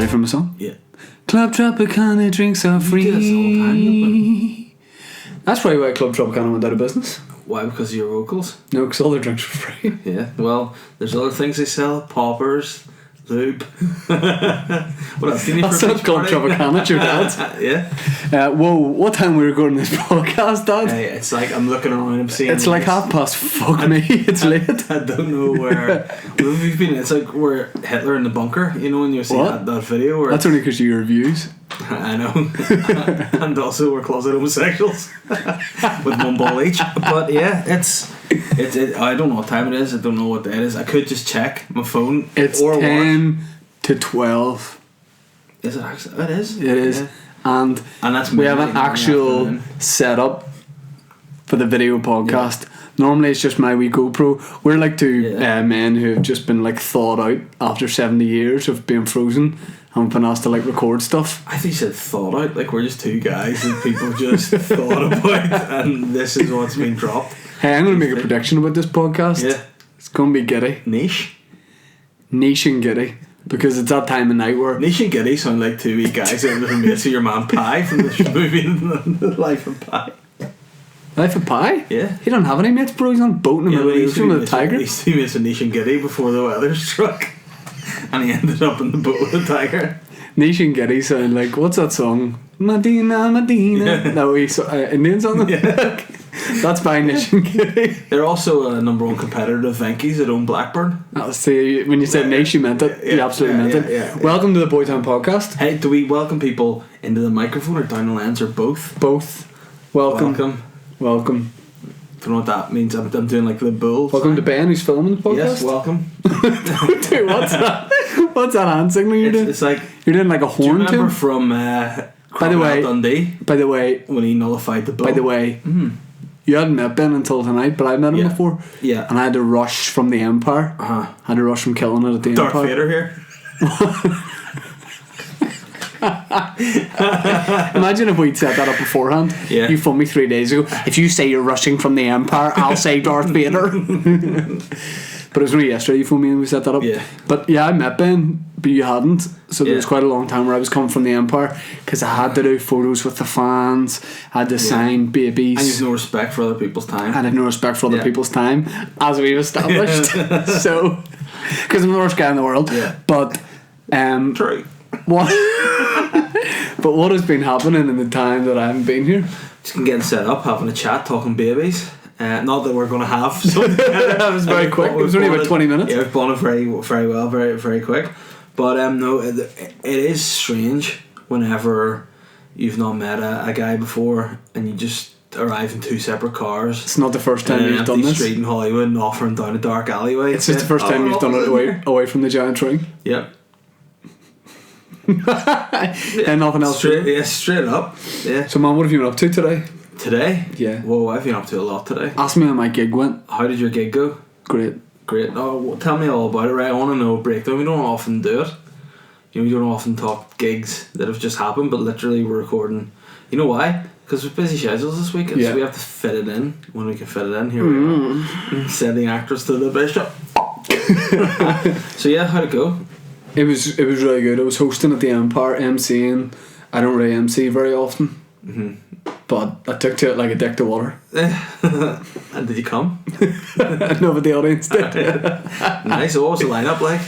Ready for my song? Yeah. Club Tropicana drinks are free. You do this all the time, That's probably why Club Tropicana went out of business. why? Because of your vocals? No, because all their drinks were free. Yeah. Well, there's other things they sell. Poppers, lube. What else do you need That's for a not beach Club party? Tropicana, it's your dad's. Yeah. Whoa, what time we recording this podcast, Dad? Hey, it's like I'm looking around, I'm seeing. It's like this. 5:30. Fuck me, it's late. I don't know where we've been. It's like we're Hitler in the bunker. You know when you see What? that video where That's only because of your reviews. I know, and also we're closet homosexuals with one ball each. But yeah, it's. I don't know what time it is. I don't know what day it is. I could just check my phone. It's or 10 to 12. Is it actually? It is. It is. Yeah. And that's we have an midnight in the actual afternoon. setup for the video podcast. Normally it's just my wee GoPro. We're like two men who have just been like thawed out after 70 years of being frozen and been asked to like record stuff. I think you said thought out. Like we're just two guys and people just thought about, and this is what's been dropped. Hey, I'm going to make a prediction about this podcast. Yeah. It's going to be giddy. Niche and giddy. Because it's that time of night where... and Giddy sound like two wee guys that are mates of your man Pie from the movie The Life of Pi. Life of Pi? Yeah. He don't have any mates, bro. He's on a boat in the middle of the ocean with a tiger. He's two mates with Niche and Giddy before the weather struck. And he ended up in the boat with a tiger. Niche and Giddy sound like... What's that song? Medina. Yeah. That wee Indian song? Yeah. That's by Niche and Giddy. They're also a number one competitor to Venky's that own Blackburn. See, when you said Niche, you meant it. You absolutely meant it. Yeah. Welcome to the Boytown podcast. Hey, do we welcome people into the microphone or down the lens or both? Both. Welcome. Don't know what that means. I'm doing like the bull. Welcome sign. to Ben, who's filming the podcast. Yes, welcome. Dude, what's that? What's that hand signal you're doing? It's like, You're doing like a do you horn remember tune? from By the way- Dundee By the way, when he nullified the bull? you hadn't met Ben until tonight, but I've met him Yeah. before. Yeah. And I had to rush from the Empire. Uh-huh. I had to rush from killing it at the Darth Empire. Vader here. Imagine if we'd set that up beforehand. Yeah. You phoned me 3 days ago. If you say you're rushing from the Empire, I'll say Darth Vader. But it was only yesterday you phoned me and we set that up. Yeah. But yeah, I met Ben, but you hadn't. So there was Yeah. quite a long time where I was coming from the Empire because I had to do photos with the fans, I had to sign babies. And you've no respect for other people's time. and I have no respect for other Yeah. people's time, as we've established. So, because I'm the worst guy in the world. Yeah. But True. what? But what has been happening in the time that I haven't been here? Just getting set up, having a chat, talking babies. Not that we're going to have. So That was very quick. It was only about 20 minutes. Yeah, we've gone it very, very well, very, very quick. But no, it is strange whenever you've not met a guy before and you just arrive in two separate cars. It's not the first time in an you've done empty this. street in Hollywood and offering down a dark alleyway. It's just the first time you've done it away from the giant tree. Yep. And nothing else. Straight up. Yeah. So, man, what have you been up to today? Today? Yeah. Whoa, I've been up to a lot today. Ask me how my gig went. How did your gig go? Great. Great. Oh, well, tell me all about it, right? I want to know a breakdown. We don't often do it. You know, we don't often talk gigs that have just happened, but literally we're recording. You know why? Because we've busy schedules this weekend, so we have to fit it in when we can fit it in. Here we are. Sending actors to the bishop. So yeah, how'd it go? It was really good. I was hosting at the Empire, MCing. I don't really MC very often. But I took to it like a dick to water. And did you come? No, but the audience did. Nice. So what was the lineup like?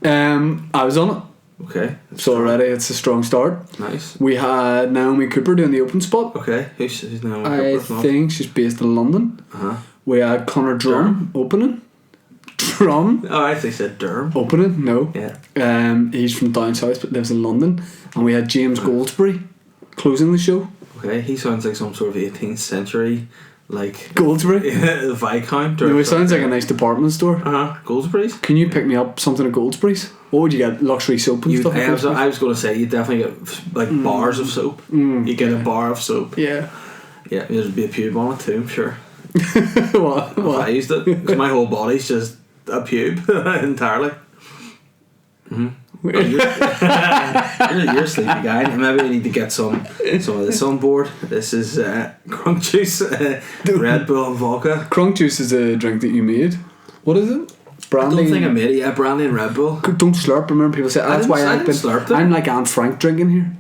I was on it. Okay. So already it's a strong start. Nice. We had Naomi Cooper doing the open spot. Okay. Who's now? I think she's based in London. We had Connor Drum opening. Drum? Oh, I think they said Durham. Opening? No. Yeah. He's from down south but lives in London. And we had James Goldsberry closing the show. Okay, he sounds like some sort of 18th century, like Goldsberry? Viscount. No, he sounds like a nice department store. Goldsberry's. Can you pick me up something at Goldsberry's? What would you get? Luxury soap and stuff? I was going to say you definitely get like bars of soap. You get a bar of soap. Yeah. Yeah, there'd be a pube on it too, I'm sure. What? I used it because my whole body's just a pube entirely. You're a sleepy guy. Maybe I need to get some of this on board. This is crunk juice, Red Bull and vodka. Crunk juice is a drink that you made. What is it? Brandy. I don't think I made it. Yeah, brandy and Red Bull. Don't slurp. Remember people say that's why I've been. I'm like Aunt Frank drinking here.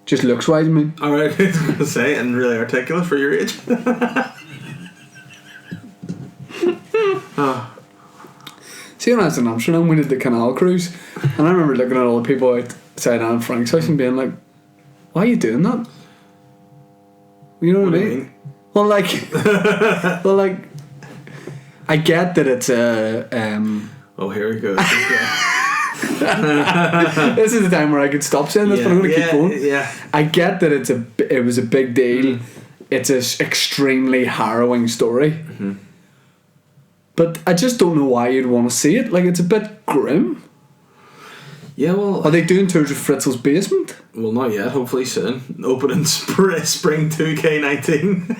Just looks wise, I mean. Alright, I was going to say, and really articulate for your age. See, when I was in Amsterdam, we did the canal cruise, and I remember looking at all the people outside Aunt Frank's house and being like, "Why are you doing that?" You know what I mean? Well, like, I get that it's a. Oh, here we go. This is the time where I could stop saying this, but I'm going to keep going. Yeah. I get that it was a big deal. It's an extremely harrowing story. Mm-hmm. But I just don't know why you'd want to see it. Like, it's a bit grim. Yeah, well... Are they doing tours of Fritzl's basement? Well, not yet. Hopefully soon. Opening spring 2K19.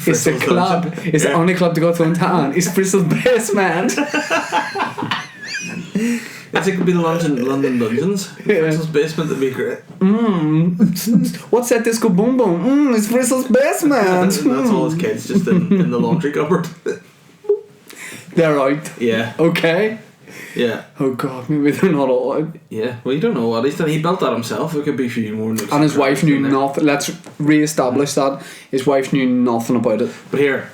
It's the club. It's the only club to go to in town. It's Fritzl's basement. It could be the London Dungeons. Fritzl's basement would be great. What's that disco boom boom? It's Fritzl's basement. That's all his kids just in the laundry cupboard. They're out. Yeah. Okay. Yeah. Oh God, maybe they're not all out. Yeah. Well, you don't know what he's done. He built that himself. It could be a few more. And his wife knew nothing. Let's re-establish that. His wife knew nothing about it. But here,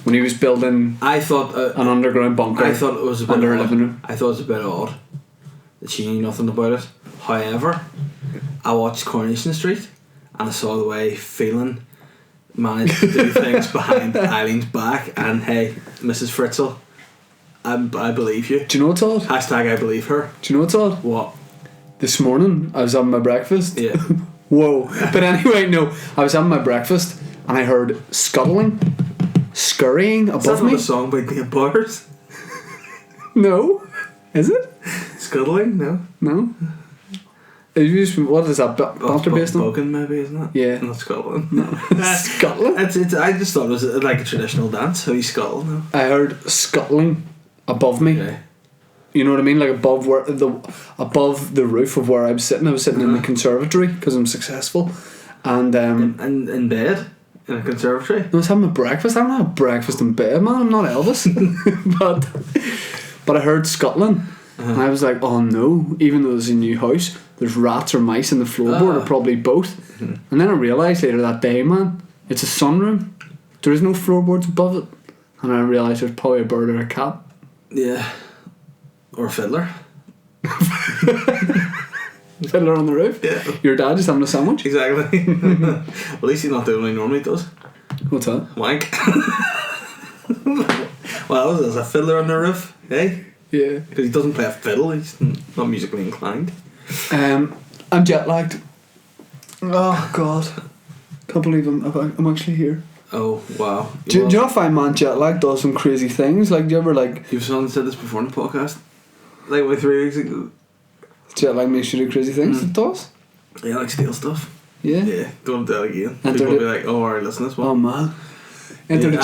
when he was building, I thought an underground bunker. I thought it was a bit under odd. a living room. I thought it was a bit odd that she knew nothing about it. However, I watched Coronation Street and I saw the way Phelan managed to do things behind Eileen's back. And hey, Mrs. Fritzl, I believe you. Do you know what's odd? Hashtag I believe her. Do you know what's odd? What? This morning I was having my breakfast. Yeah. Whoa. But anyway, no. I was having my breakfast and I heard scuttling, scurrying above me. Is that not a song by Neil Bars? No. Is it? Scuttling? No. No. What is that? Banter based on? Bogan maybe, isn't it? Yeah. Not Scotland. No. Scotland? I just thought it was like a traditional dance. How you scuttle now? I heard scuttling above me. Okay. You know what I mean? Like above the roof of where I was sitting. I was sitting in the conservatory because I'm successful. And in bed? In a conservatory? I was having my breakfast. I don't have breakfast in bed, man. I'm not Elvis. but I heard scuttling. And I was like, oh no, even though it's a new house, there's rats or mice in the floorboard, or probably both. And then I realised later that day, man, it's a sunroom. There is no floorboards above it. And I realised there's probably a bird or a cat. Yeah. Or a fiddler. Fiddler on the roof? Yeah. Your dad just having a sandwich? Exactly. Well, at least he's not doing what he normally does. What's that? Wank. Well, there's a fiddler on the roof, eh? Yeah. Because he doesn't play a fiddle, he's not musically inclined. I'm jet lagged. Oh God, can't believe I'm actually here. Oh wow! Do you not find man jet lag does some crazy things? Like, do you ever like? You've said this before in the podcast. Like 3 weeks ago. Jet lag makes you do crazy things. It does. Yeah, like steal stuff. Yeah. Yeah. Don't do that again. People will be like, "Oh, alright, listen to this one." Oh man. Enter the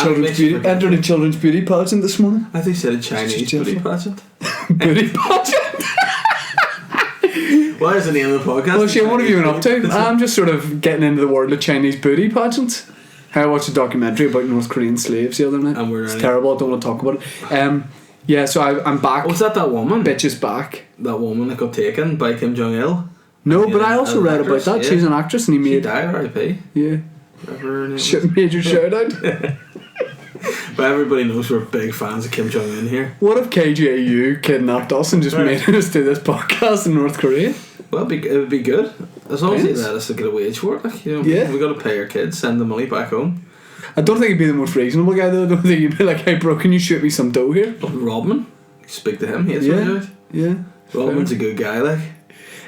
children's beauty pageant this morning. I think you said a Chinese beauty pageant. Beauty pageant. What is the name of the podcast? Well, Shane, what have you been up to? I'm just sort of getting into the world of Chinese beauty pageants. I watched a documentary about North Korean slaves the other night. It's terrible. I don't want to talk about it. Yeah, so I'm back. Was that woman? Bitch is back. That woman that got taken by Kim Jong Il. No, but I also read about that. Yeah. She's an actress, and she died. R.I.P. Yeah. Major shout out. But everybody knows we're big fans of Kim Jong Un here. What if KJU kidnapped us and just made us do this podcast in North Korea? Well, it would be good as long as they let us get a wage for it. Like, you know, yeah, we got to pay our kids, send the money back home. I don't think he'd be the most reasonable guy though. I don't think he'd be like, "Hey, bro, can you shoot me some dough here?" Rodman, speak to him. He's yeah. Rodman's a good guy. Like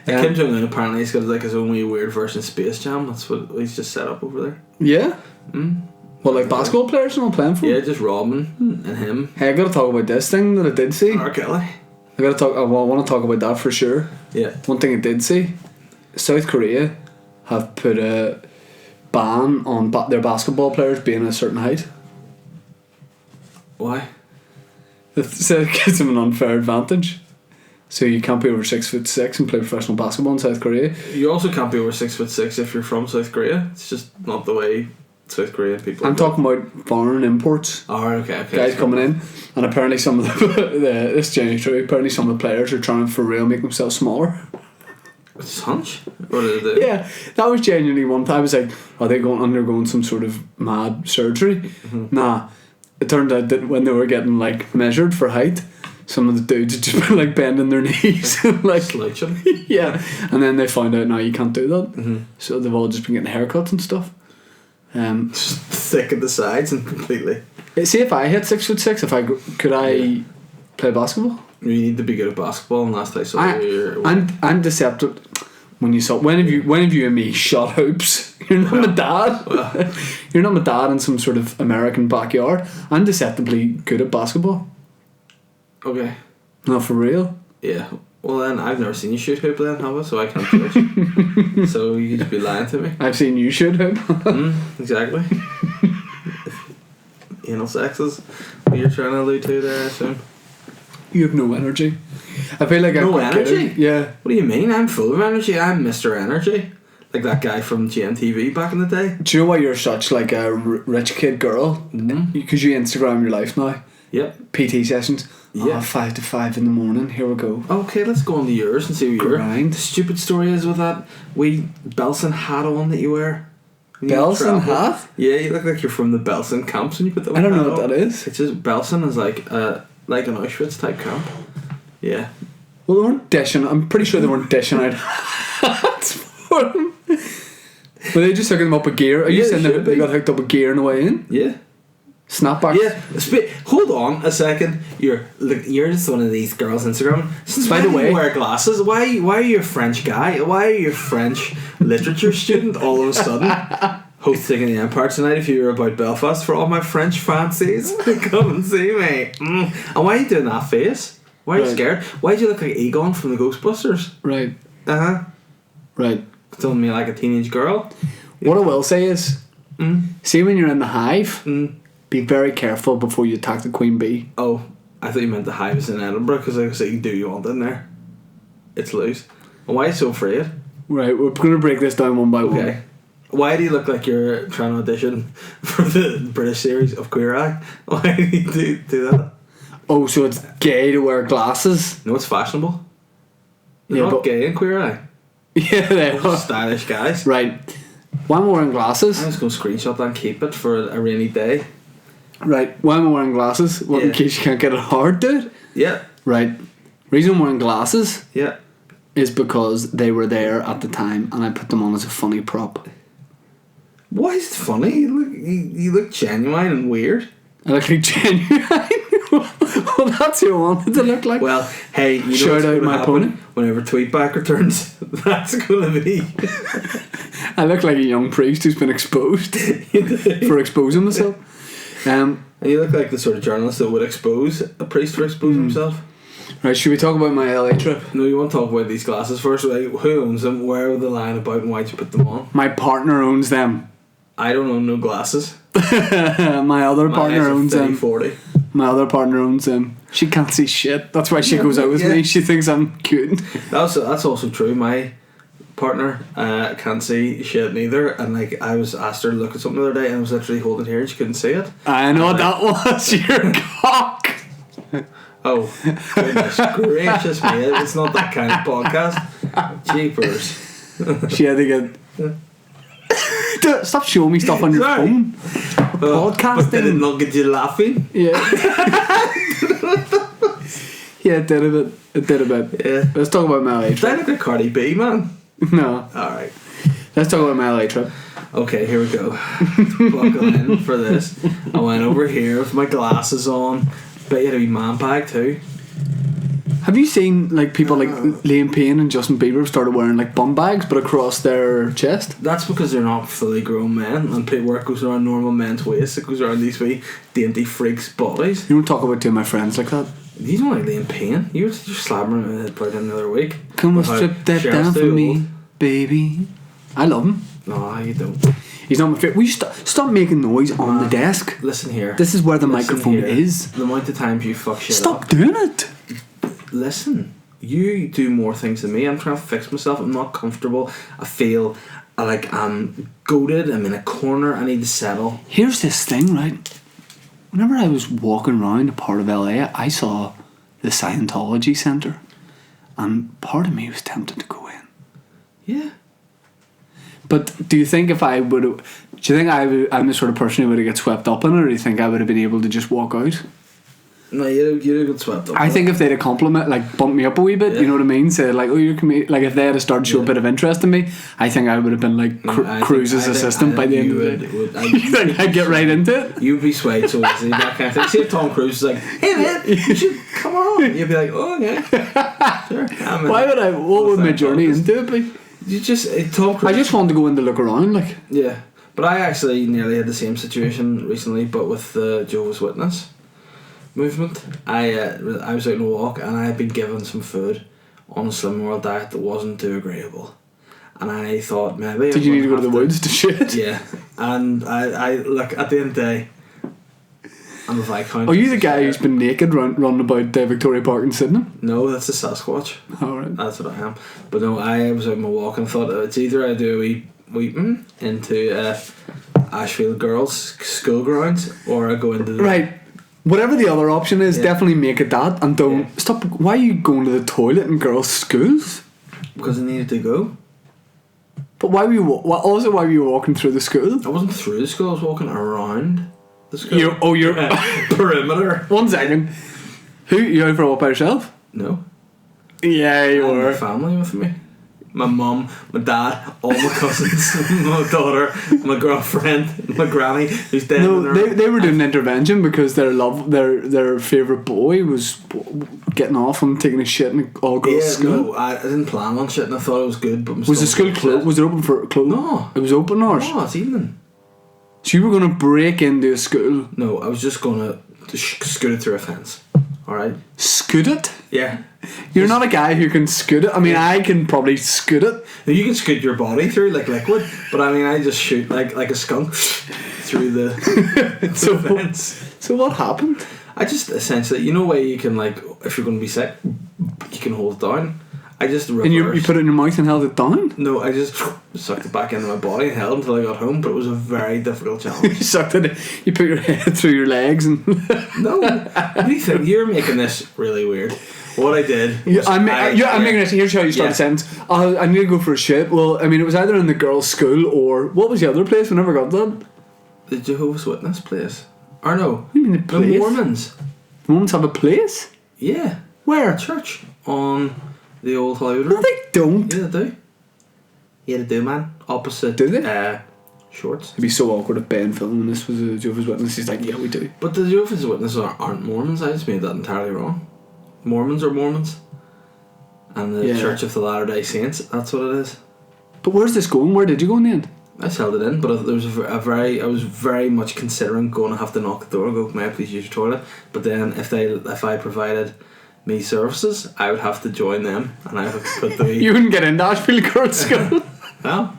Kim Jong Un apparently he's got like his own wee weird version of Space Jam. That's what he's just set up over there. Yeah. Well, like basketball players and all playing for him? Yeah, just Rodman and him. Hey, I gotta talk about this thing that I did see. R. Kelly. I want to talk about that for sure. Yeah. One thing I did see, South Korea have put a ban on their basketball players being a certain height. Why? So it gives them an unfair advantage. So you can't be over 6'6" and play professional basketball in South Korea. You also can't be over 6'6" if you're from South Korea. It's just not the way South Korean people. I'm talking about foreign imports. Oh, okay. Guys coming in, and apparently some of this is genuinely true. Apparently some of the players are trying to for real make themselves smaller. It's hunch. What did they do? Yeah, that was genuinely one time. I was like, are they undergoing some sort of mad surgery? Mm-hmm. Nah, it turned out that when they were getting like measured for height, some of the dudes had just been like bending their knees and like slouching. Yeah, and then they found out now you can't do that. Mm-hmm. So they've all just been getting haircuts and stuff. Just thick at the sides and completely. See, if I hit 6'6", could I play basketball? You need to be good at basketball, and last I saw I'm deceptive. When have you and me shot hoops? You're not my dad. Well. You're not my dad in some sort of American backyard. I'm deceptively good at basketball. Okay. No, for real. Yeah. Well then, I've never seen you shoot hoop then, have I? So I can't judge. So you could be lying to me. I've seen you shoot hoop. Exactly. Anal sex is what you're trying to allude to there, I assume. You have no energy. I feel like no energy? Yeah. What do you mean? I'm full of energy. I'm Mr. Energy. Like that guy from GMTV back in the day. Do you know why you're such like a rich kid girl? Because you Instagram your life now. Yep. PT sessions. Yeah. 5 to 5 in the morning. Here we go. Okay, let's go on to yours and see what Grind. The stupid story is with that wee Belson hat on that you wear. Belson hat? Yeah, you look like you're from the Belson camps when you put that. I don't know what that is. It's just Belson is like an Auschwitz type camp. Yeah. Well, they weren't dishing. I'm pretty sure they weren't dishing out hats for them. Were they just hooking them up with gear? Are you saying they got hooked up with gear on the way in? Yeah. Snapbacks? Yeah. Hold on a second. You're just one of these girls on Instagram. Since by the way, you wear glasses? Why are you a French guy? Why are you a French literature student all of a sudden? Hosting in the Empire tonight if you're about Belfast for all my French fancies. Come and see me. And why are you doing that face? Why are you scared? Why do you look like Egon from the Ghostbusters? Right. Right. Telling me like a teenage girl. What I will say is, see when you're in the hive, be very careful before you attack the queen bee. Oh, I thought you meant the hives in Edinburgh because I was saying, do you want in there? It's loose. And why are you so afraid? Right, we're going to break this down one by one. Why do you look like you're trying to audition for the British series of Queer Eye? Why do you do that? Oh, so it's gay to wear glasses? No, it's fashionable. They're not gay in Queer Eye. Yeah, they are. Stylish guys. Right. Why am I wearing glasses? I'm just going to screenshot that and keep it for a rainy day. Right. Why am I wearing glasses? Well, in case you can't get it hard, dude. Yeah. Right. Reason I'm wearing glasses is because they were there at the time and I put them on as a funny prop. Why is it funny? You look genuine and weird. I look like genuine? Well, that's who I wanted to look like. Well, hey, you shout know out my pony. Whenever Tweetback returns, that's going to be. I look like a young priest who's been exposed for exposing myself. And you look like the sort of journalist that would expose a priest for exposing himself. Right, should we talk about my LA trip? No, you want to talk about these glasses first. Like, who owns them? Where are they lying about and why'd you put them on? My partner owns them. I don't own no glasses. My other partner owns them. 40. My other partner owns them. She can't see shit. That's why she goes out with me. She thinks I'm cute. That's also true. My partner can't see shit neither, and like I was asked her to look at something the other day and I was literally holding it here and she couldn't see it. I know what that was. Your cock. Oh, goodness gracious me. It's not that kind of podcast. Jeepers. She had to get... Stop showing me stuff on your phone. Podcasting. But did it not get you laughing? Yeah. Yeah, it did a bit. Yeah. Let's talk about my LA trip. Did I look like Cardi B, man? No. Alright. Let's talk about my LA trip. Okay, here we go. Buckle in for this. I went over here with my glasses on. Bet you had a wee man bag too. Have you seen like people like Liam Payne and Justin Bieber have started wearing like bum bags but across their chest? That's because they're not fully grown men and paperwork goes around normal men's waists. It goes around these wee dainty freaks' bodies. You don't talk about two of my friends like that. You don't like Liam Payne. You were just slapping him about him the other week. Come on, strip that down for me, baby. I love him. No, you don't. He's not my favourite. Will you stop making noise on the desk? Listen here. This is where the microphone is. The amount of times you fuck shit Stop up. doing it. Listen, you do more things than me. I'm trying to fix myself. I'm not comfortable. I feel I'm goated. I'm in a corner. I need to settle. Here's this thing, right? Whenever I was walking around a part of LA, I saw the Scientology Centre, and part of me was tempted to go in. Yeah. But do you think if I would have... Do you think I'm the sort of person who would have got swept up in it, or do you think I would have been able to just walk out? No, you'd have got swept up. I think if they'd have bumped me up a wee bit, you know what I mean? Said like, oh, you're like if they had started to show a bit of interest in me, I think I would have been like Cruise's assistant by the end of the day. You think I'd get right into it? You'd be swayed so easily, that kind of thing. See if Tom Cruise is like, hey man, you should come on. You'd be like, oh okay, sure. Why would I? What would my journey into it be? You just Tom Cruise. I just wanted to go in to look around, like. Yeah, but I actually nearly had the same situation recently, but with the Jehovah's Witness movement. I was out on a walk and I had been given some food on a Slim World diet that wasn't too agreeable, and I thought maybe did you need to go to the woods to shit? Yeah, and I look at the end of the day, I'm a Viscount. Are you the guy who's been naked running about Victoria Park in Sydney? No, that's a Sasquatch. Oh, right. That's what I am. But no, I was out on my walk and I thought it's either I do a wee into Ashfield Girls School grounds, or I go into the right. Whatever the other option is, definitely make it that, and don't stop. Why are you going to the toilet in girls' schools? Because I needed to go. But why were you? Also, why were you walking through the school? I wasn't through the school. I was walking around the school. You're perimeter. 1 second. You out for a walk by yourself? No. Yeah, you were. My family with me. My mum, my dad, all my cousins, my daughter, my girlfriend, my granny, who's dead. No, they were doing an intervention because their favourite boy was getting off and taking a shit in an all girls school. No, I didn't plan on shit and I thought it was good. But was the school closed? Was it open for close? No, it was open hours. No, it's evening. So you were going to break into a school? No, I was just going to scoot it through a fence. Alright. Scoot it? Yeah. You're not a guy who can scoot it. I mean, I can probably scoot it. Now, you can scoot your body through like liquid, but I mean, I just shoot like a skunk through the fence. So what happened? I just essentially, you know, where you can like, if you're going to be sick, you can hold it down. I just reversed. And you put it in your mouth and held it down? No, I just sucked it back into my body and held it until I got home, but it was a very difficult challenge. You sucked it. You put your head through your legs and... No. What do you think? You're making this really weird. What I did was I'm making it. Here's how you start the sentence. I need to go for a shit. Well, I mean, it was either in the girls' school or... What was the other place? We never got that. The Jehovah's Witness place. Or no. What do you mean the place? The Mormons. Mormons have a place? Yeah. Where? A church. On the old Hollywood No, Road. they don't. Yeah, they do. Yeah, they do, man. Opposite. Do they? Shorts. It'd be so awkward if Ben filming this was a Jehovah's Witness. He's like, yeah, we do. But the Jehovah's Witnesses aren't Mormons. I just made that entirely wrong. Mormons are Mormons. And the Church of the Latter-day Saints, that's what it is. But where's this going? Where did you go in the end? I just held it in, but there was I was very much considering going to have to knock the door and go, may I please use your toilet? But then if I provided me services, I would have to join them, and I would put the... You wouldn't get into Ashfield Girls' School. Well,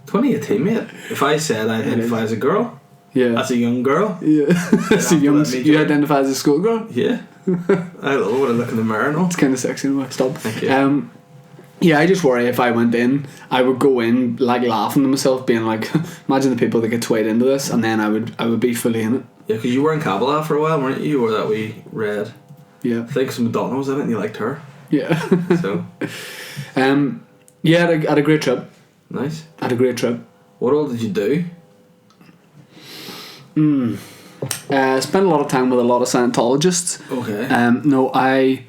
2018, mate. If I said I identify as a girl, as a young girl, as a young, you identify as a schoolgirl. Yeah. I love when I look in the mirror now. It's kind of sexy anyway. Stop. Thank you. Yeah, I just worry if I went in, I would go in like laughing to myself, being like, imagine the people that get swayed into this, and then I would be fully in it. Yeah, because you were in Kabbalah for a while, weren't you? You were that we read. Yeah. I think some Madonna was in it and you liked her. Yeah. So. Yeah, I had a great trip. Nice. I had a great trip. What all did you do? Spent a lot of time with a lot of Scientologists. Okay. No, I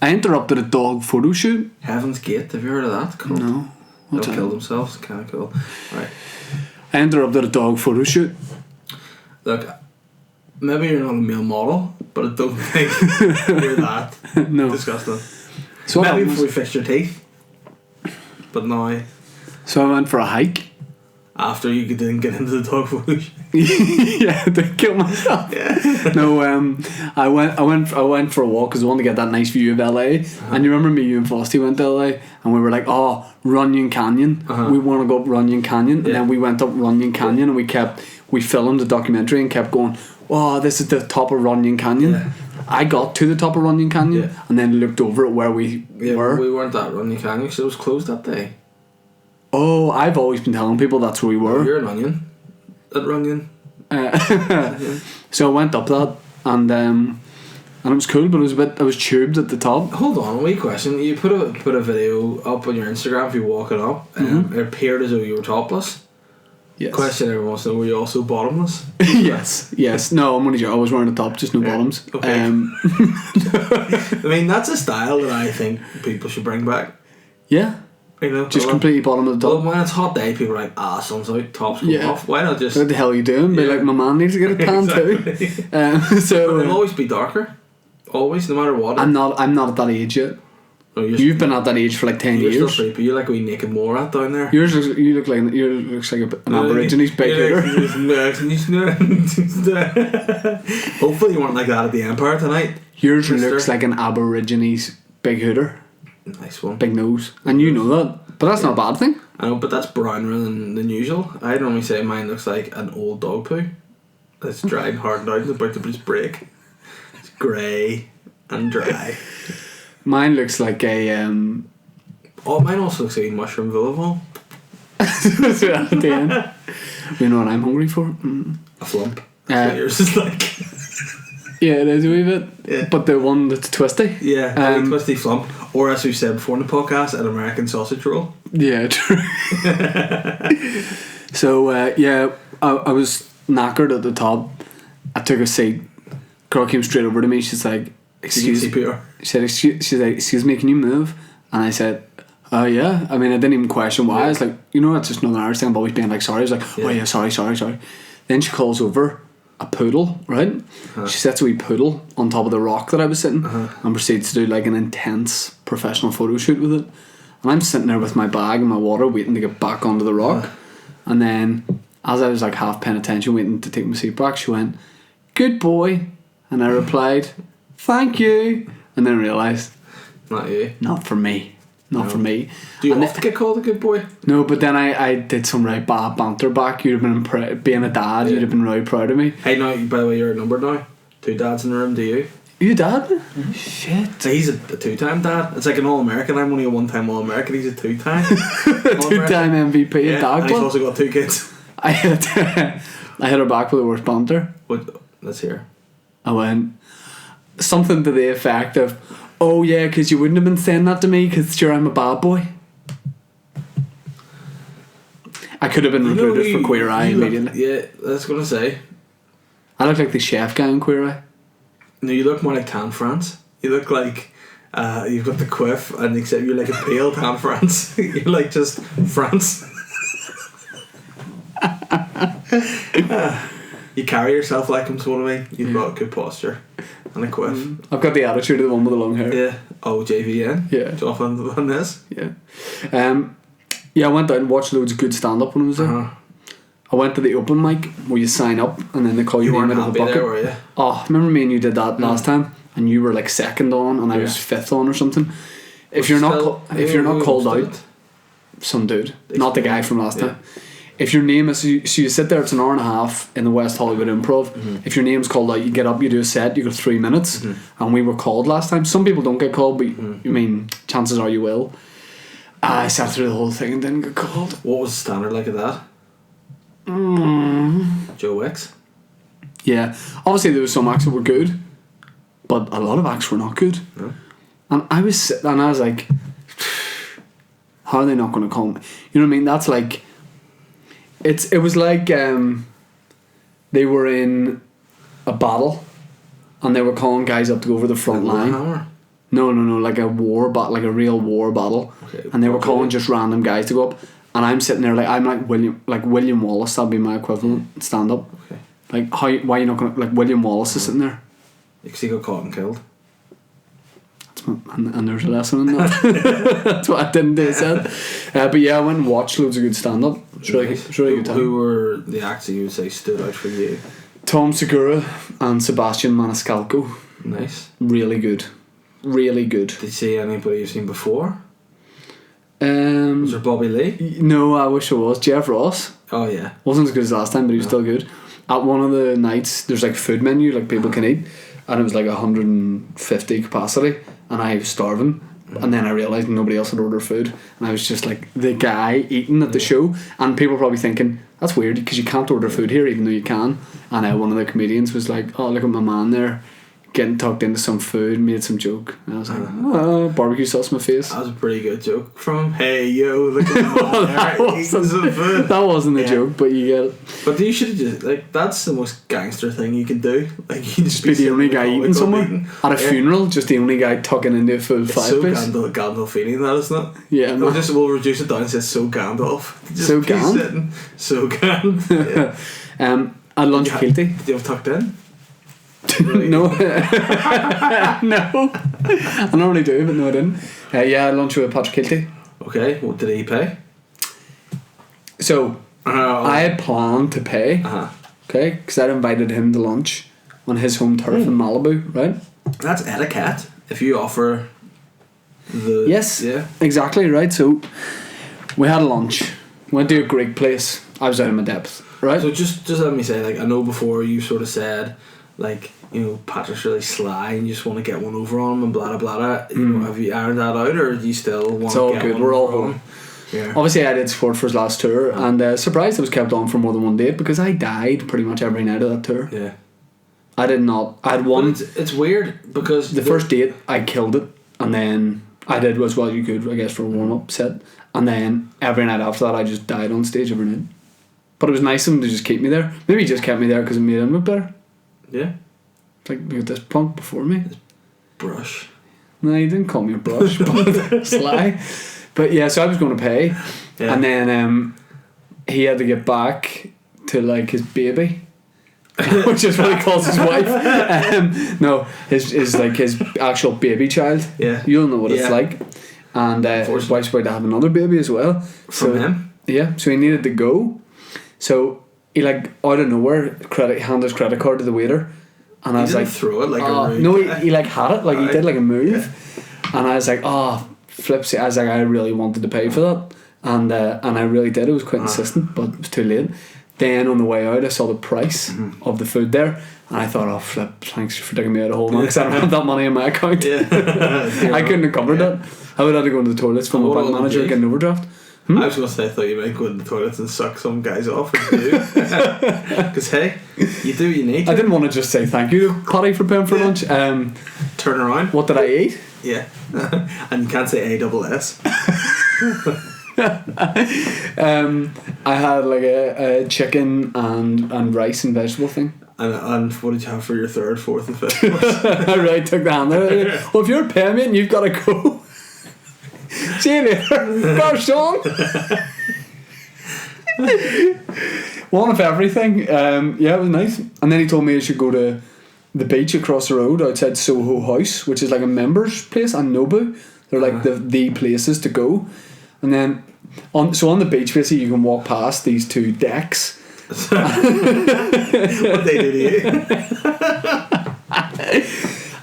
interrupted a dog photo shoot. Heaven's Gate, have you heard of that? Cool. No. They'll kill themselves, kind of cool. Right. I interrupted a dog photo shoot. Look, maybe you're not a male model, but I don't think you're that. No. Disgusting. So maybe before you fixed your teeth, but now. So I went for a hike. After you didn't get into the dog photo shoot. Yeah, to kill myself. Yeah. No, I went for a walk because I wanted to get that nice view of LA. And you remember me, you and Frosty went to LA, and we were like, oh, Runyon Canyon. We want to go up Runyon Canyon, and then we went up Runyon Canyon, and we filmed a documentary and kept going, oh, this is the top of Runyon Canyon. Yeah. I got to the top of Runyon Canyon and then looked over at where we were. We weren't at Runyon Canyon because it was closed that day. Oh, I've always been telling people that's where we were. You're an onion. At Runyon. So I went up that, and it was cool, but it was tubed at the top. Hold on, a wee question. You put a video up on your Instagram of you walking up, and it appeared as though you were topless. Yes. Question everyone wants to know: were you also bottomless? yes. No, I'm only joking. I was wearing a top, just no bottoms. Okay. I mean, that's a style that I think people should bring back. Yeah. You know, just completely bottom of the top. Well, when it's hot day, people are like, sun's out, tops come off. Why not just... What the hell are you doing? Be like, my man needs to get a tan too. So it'll always be darker. Always, no matter what. I'm not at that age yet. Oh, you've been at that age for like 10 years. You're still creepy. You're like a wee naked Morat down there. You look like an Aborigines big hooter. Hopefully you weren't like that at the Empire tonight. Yours looks like an Aborigines big hooter. Nice one. Big nose. And you know that. But that's not a bad thing. I know, but that's browner than usual. I normally say mine looks like an old dog poo. It's dry and hardened out and about to just break. It's grey and dry. Mine looks like a mine also looks like a mushroom vol. You know what I'm hungry for? A flump. That's what yours is like. Yeah, it is a wee bit. Yeah. But the one that's twisty. Yeah, a twisty flump. Or as we said before in the podcast, an American sausage roll. Yeah, true. So I was knackered at the top. I took a seat. Girl came straight over to me. She's like, "Excuse me." She said, "Excuse me, can you move?" And I said, "Oh yeah." I mean, I didn't even question why. I was like, it's just another Irish thing. I'm always being like, sorry. I was like, "Oh yeah, sorry." Then she calls over a poodle, right? She sets a wee poodle on top of the rock that I was sitting and proceeds to do like an intense professional photo shoot with it. And I'm sitting there with my bag and my water waiting to get back onto the rock. And then as I was like half paying attention waiting to take my seat back, she went, "Good boy." And I replied, "Thank you." And then realised, not you. Not for me. Not for me. Do you have to get called a good boy? No, but then I did some right bad banter back. You'd have been being a dad. You'd have been really proud of me. Hey, now by the way, you're outnumbered now. 2 dads in the room. Do you? Are you dad? Mm-hmm. Shit. So he's a 2-time dad. It's like an All-American. I'm only a 1-time All-American. He's a 2-time. 2-time MVP and dad. And he's also got 2 kids. I hit her back with the worst banter. What? Let's hear. I went something to the effect of, "Oh yeah, because you wouldn't have been saying that to me because sure I'm a bad boy." I could have been recruited for Queer Eye immediately. Yeah, that's what I was going to say. I look like the chef guy in Queer Eye. No, you look more like Tan France. You look like you've got the quiff, and except you're like a pale Tan France. You're like just France. You carry yourself like him, sort of me. You've got good posture and a quiff. I've got the attitude of the one with the long hair. Yeah. Oh, JVN. Yeah. Off on this. Yeah. I went out and watched loads of good stand-up when I was there. I went to the open mic where you sign up and then they call you name out of a bucket. There, were you? Oh, remember me and you did that last time, and you were like second on and I was fifth on or something. If you're not called out, some dude, not the guy from last time. If your name is, so you sit there, it's an hour and a half in the West Hollywood Improv. If your name's called out, you get up, you do a set, you got 3 minutes, and we were called last time. Some people don't get called, but I mean, chances are you will. I sat through the whole thing and didn't get called. What was the standard like of that? Joe Wicks? Yeah, obviously there was some acts that were good, but a lot of acts were not good. No. And I was like, how are they not going to call me? You know what I mean? That's like, it was like they were in a battle and they were calling guys up to go over the front line. No, like a war battle, like a real war battle. Okay, and they were calling just random guys to go up. And I'm sitting there I'm like William Wallace. That'd be my equivalent stand up. Okay. Like why are you not gonna, like William Wallace is sitting there? Because he got caught and killed. And there's a lesson in that. That's what I didn't do. But yeah, I went and watched loads of good stand up. It's really good time. Who were the acts that you would say stood out for you? Tom Segura and Sebastian Maniscalco. Nice. Really good. Did you see anybody you've seen before? Was there Bobby Lee? No, I wish it was. Jeff Ross. Oh yeah. Wasn't as good as last time, but he was still good. At one of the nights, there's like food menu, like people can eat, and it was like 150 capacity, and I was starving, and then I realised nobody else had ordered food, and I was just like the guy eating at the show, and people were probably thinking that's weird because you can't order food here even though you can. And one of the comedians was like, oh, look at my man there getting tucked into some food, made some joke, and I was like, oh, barbecue sauce in my face. That was a pretty good joke from him. Hey yo, look at my man there eating some food. That wasn't a joke, but you get it. But you should just like, that's the most gangster thing you can do. Like, you just be the only guy eating somewhere at a funeral, just the only guy tucking into a full it's five so piece. Gandalfini, that isn't it? Yeah, we'll reduce it down and say so Gandalf. Just so Gand. So Gand. Yeah. At lunch, guilty. Did you have tucked in? No. No. I normally do, but no, I didn't. Yeah, lunch with Patrick Kilty. Okay, what did he pay? So, I had planned to pay, okay, because I'd invited him to lunch on his home turf in Malibu, right? That's etiquette. If you offer the... Yes, yeah, exactly, right? So, we had lunch. Went to a Greek place. I was out of my depth, right? So just let me say, like, I know before you sort of said, like, you know, Patrick's really sly and you just want to get one over on him and blah blah blah. You know, have you ironed that out, or do you still want it's to all get good. one We're all over on home. him? Yeah. Obviously, I did support for his last tour, and surprised it was kept on for more than one date because I died pretty much every night of that tour. Yeah. I did not. I had one. It's weird because the first date I killed it, and then I did as well you could, I guess, for a warm up set, and then every night after that I just died on stage every night. But it was nice of him to just keep me there. Maybe he just kept me there because it made him look better. Yeah. It's like, look at this punk before me. Brush. No, he didn't call me a brush, but sly. But yeah, so I was going to pay, and then he had to get back to like his baby, which is what he calls his wife. No, his like his actual baby child. Yeah, you'll know what it's like. And his wife's about to have another baby as well. From him. Yeah, so he needed to go. So he like out of nowhere handed his credit card to the waiter, and I was like, throw it like a rude no, guy. he like had it, like he did like a move, and I was like, oh, flips. I was like, I really wanted to pay for that, and I really did. It was quite insistent, but it was too late. Then on the way out, I saw the price of the food there, and I thought, oh flip, thanks for taking me out of hole, man, because I don't have that money in my account. I couldn't have covered that. I would have to go into the toilets from a bank manager and get an overdraft. I was going to say, I thought you might go in the toilets and suck some guys off. Because hey, you do what you need to. I didn't want to just say thank you to Paddy for paying for lunch. Turn around. What did I eat? Yeah. And you can't say ASS. I had like a chicken and rice and vegetable thing. And what did you have for your third, fourth and fifth? I really took the hand there. Well, if you're paying me and you've got to go, see you later, garçon. One of everything. Yeah, it was nice. And then he told me I should go to the beach across the road outside Soho House, which is like a members place, and Nobu. They're like the places to go. And then on the beach basically you can walk past these two decks. What they do to you?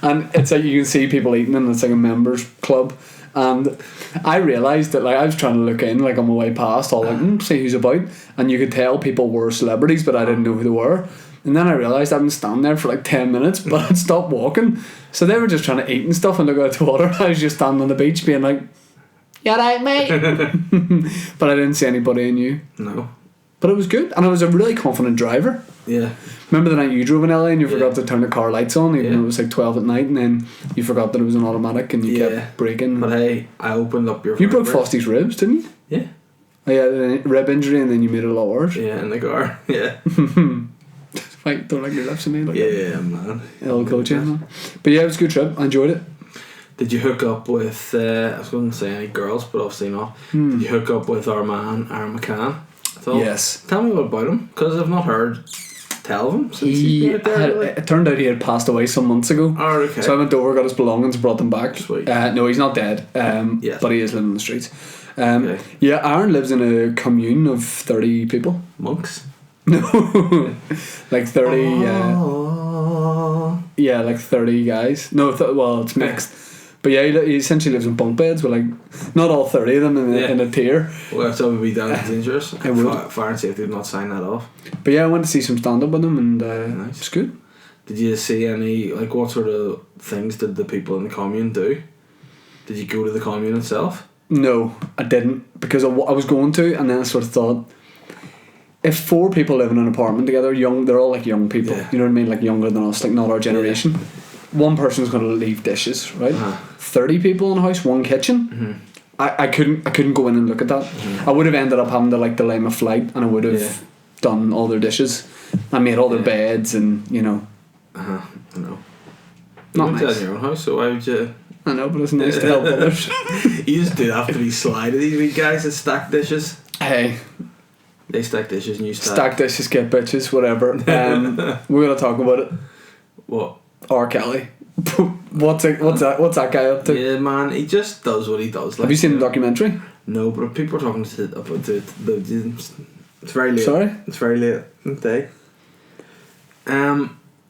And it's like you can see people eating, and it's like a members club. And I realised that like I was trying to look in like on my way past, all like see who's about, and you could tell people were celebrities, but I didn't know who they were. And then I realised I'd been standing there for like 10 minutes, but I'd stopped walking. So they were just trying to eat and stuff and look out the water. I was just standing on the beach being like, "You right, mate?" But I didn't see anybody I knew. No. But it was good, and I was a really confident driver. Yeah. Remember the night you drove in LA and you forgot to turn the car lights on, even though it was like 12 at night, and then you forgot that it was an automatic and you kept braking. But hey, I opened up your... You broke Fosty's ribs, didn't you? Yeah. Oh, yeah, a rib injury, and then you made it a lot worse. Yeah, in the car. Yeah. Like, don't like your lips in me. Like yeah, man. It'll coach you, man. But yeah, it was a good trip. I enjoyed it. Did you hook up with... I was going to say any girls, but obviously not. Did you hook up with our man, Aaron McCann? Yes. Tell me about him, because I've not heard tell of him since he's been out there. It turned out he had passed away some months ago. Oh, okay. So I went over, got his belongings, brought them back. Sweet. No, he's not dead. Yes. But he is living in the streets. Okay. Yeah, Aaron lives in a commune of 30 people. Monks? No. Like 30... yeah, like 30 guys. No, well, it's mixed. But yeah, he essentially lives in bunk beds with like not all 30 of them in a tier. Well, that would be down to dangerous. It would. Fire and safety did not sign that off. But yeah, I went to see some stand up with him, and nice. It's good. Did you see any, like, what sort of things did the people in the commune do? Did you go to the commune itself? No, I didn't, because I was going to, and then I sort of thought, if 4 people live in an apartment together, they're all like young people, you know what I mean, like younger than us, like not our generation. One person's going to leave dishes, right? 30 people in a house, 1 kitchen. I couldn't go in and look at that. I would have ended up having to like delay my flight, and I would have done all their dishes. I made all their beds, and you know. I know. Not nice. nice. In your own house, so why would you? I know, but it's nice to help others. You just do have to be sly to these wee guys that stack dishes. Hey. They stack dishes and you stack dishes, get bitches, whatever. We're gonna talk about it. What? R. Kelly. What's that guy up to? Yeah, man, he just does what he does. Like, have you seen the documentary? No, but people are talking about it. It's very late. Sorry? It's very late in the day.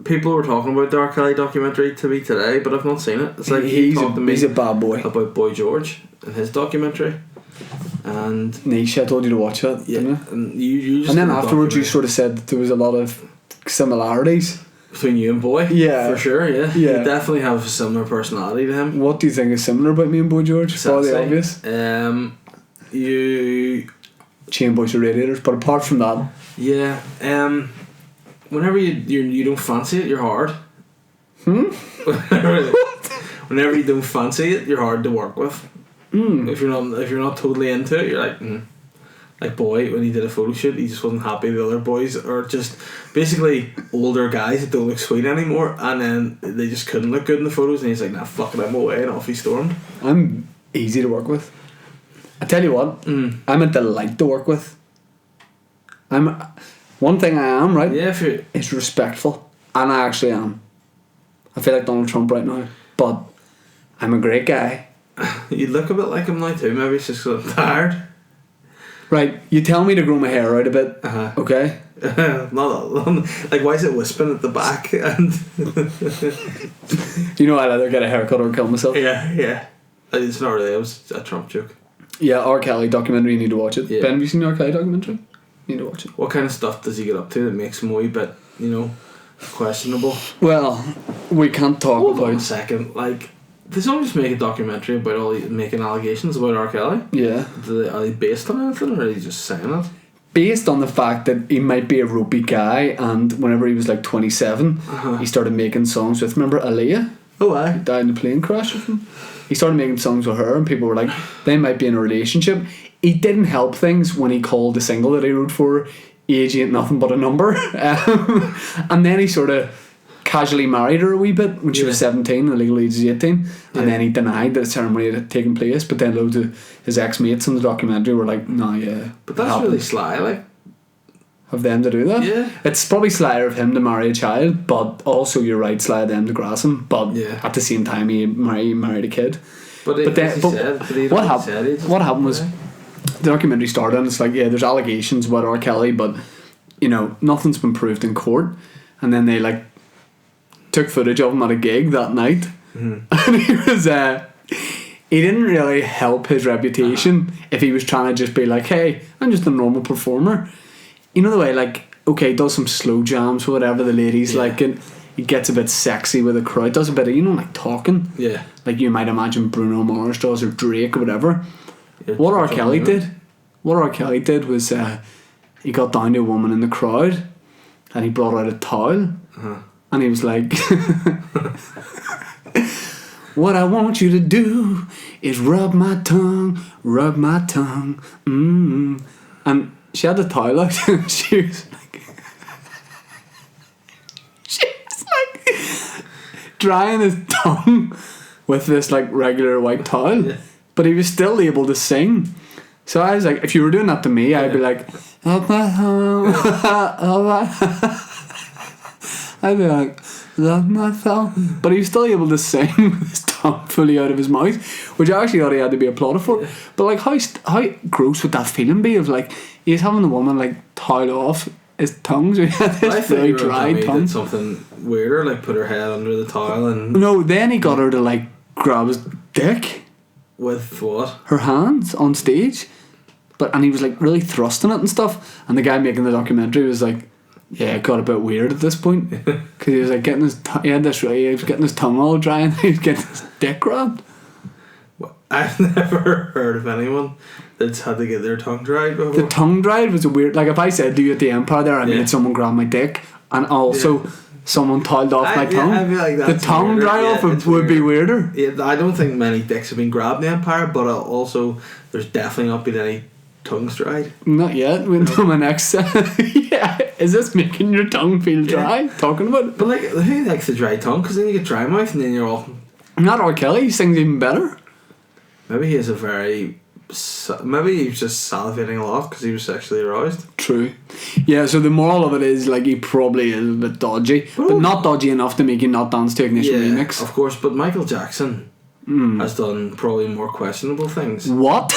People were talking about the R. Kelly documentary to me today, but I've not seen it. It's like he's a bad boy. About Boy George and his documentary. And Nisha, I told you to watch it, didn't I? And you just and then afterwards you sort of said that there was a lot of similarities between you and Boy. Yeah. For sure, yeah. You definitely have a similar personality to him. What do you think is similar about me and Boy George? Probably obvious. You chain boys or radiators, but apart from that, yeah. Whenever you don't fancy it, you're hard. Whenever you don't fancy it, you're hard to work with. If you're not totally into it, you're like Boy, when he did a photo shoot, he just wasn't happy the other boys are just basically older guys that don't look sweet anymore, and then they just couldn't look good in the photos, and he's like, nah, fuck it, I'm away, and off he stormed. I'm easy to work with. I tell you what, I'm a delight to work with. One thing I am, right? Yeah, is respectful, and I actually am. I feel like Donald Trump right now, but I'm a great guy. You look a bit like him now too. Maybe it's just because I'm tired. Right, you tell me to grow my hair out a bit, okay? Not like, why is it wisping at the back? And you know, I'd either get a haircut or kill myself. Yeah. It's not really. It was a Trump joke. Yeah, R. Kelly documentary. You need to watch it. Yeah. Ben, have you seen the R. Kelly documentary? You need to watch it. What kind of stuff does he get up to that makes him a wee bit, questionable? Well, we can't talk about. Hold on a second, like. Does someone just make a documentary about all making allegations about R. Kelly? Yeah. Are they based on anything, or are they just saying it? Based on the fact that he might be a ropey guy, and whenever he was like 27, he started making songs with, remember Aaliyah? Oh, aye. He died in a plane crash with him. He started making songs with her, and people were like, they might be in a relationship. He didn't help things when he called the single that he wrote for Age Ain't Nothing But a Number. And then he sort of casually married her a wee bit when she was 17 and the legal age is 18, and then he denied that the ceremony had taken place, but then loads of his ex-mates in the documentary were like, no, but that's really sly, like, of them to do that. It's probably slyer of him to marry a child, but also you're right, sly of them to grass him, but at the same time he married a kid. What happened was the documentary started and it's like, there's allegations about R. Kelly, but nothing's been proved in court, and then they like took footage of him at a gig that night, and he was he didn't really help his reputation if he was trying to just be like, hey, I'm just a normal performer. You know the way, like, okay, he does some slow jams or whatever the ladies like, and he gets a bit sexy with the crowd, does a bit of, like talking, like you might imagine Bruno Mars does or Drake or whatever. What R. Kelly did was he got down to a woman in the crowd and he brought out a towel. And he was like, what I want you to do is rub my tongue. And she had the towel out and she was like drying his tongue with this like regular white towel. But he was still able to sing. So I was like, if you were doing that to me, I'd be like, rub my tongue, I'd be like, love my tongue. But he was still able to sing with his tongue fully out of his mouth, which I actually thought he had to be applauded for. But like, how gross would that feeling be of like, he's having the woman like towel off his tongue, so he had this very dry tongue. Did something weirder, like put her head under the towel and... No, then he got her to like grab his dick. With what? Her hands on stage. And he was like really thrusting it and stuff. And the guy making the documentary was like, yeah, it got a bit weird at this point because he was like getting he was getting his tongue all dry and he was getting his dick grabbed. I've never heard of anyone that's had to get their tongue dried before. The tongue dried was a weird... Like, if I said to you at the Empire there, I made someone grab my dick, and also someone towed off my tongue. I feel like that's the tongue weirder. dry off would weird. be weirder. Yeah, I don't think many dicks have been grabbed in the Empire, but also there's definitely not been any tongues dried. Not yet. We'll do my next... Yeah. Is this making your tongue feel dry? Talking about it? But like, who likes the dry tongue? Because then you get dry mouth and then you're all... Not R. Kelly. He sings even better. Maybe he has a very... Maybe he was just salivating a lot because he was sexually aroused. True. Yeah, so the moral of it is, like, he probably is a bit dodgy. But not dodgy enough to make you not dance to Ignition remix. Of course, but Michael Jackson has done probably more questionable things. What?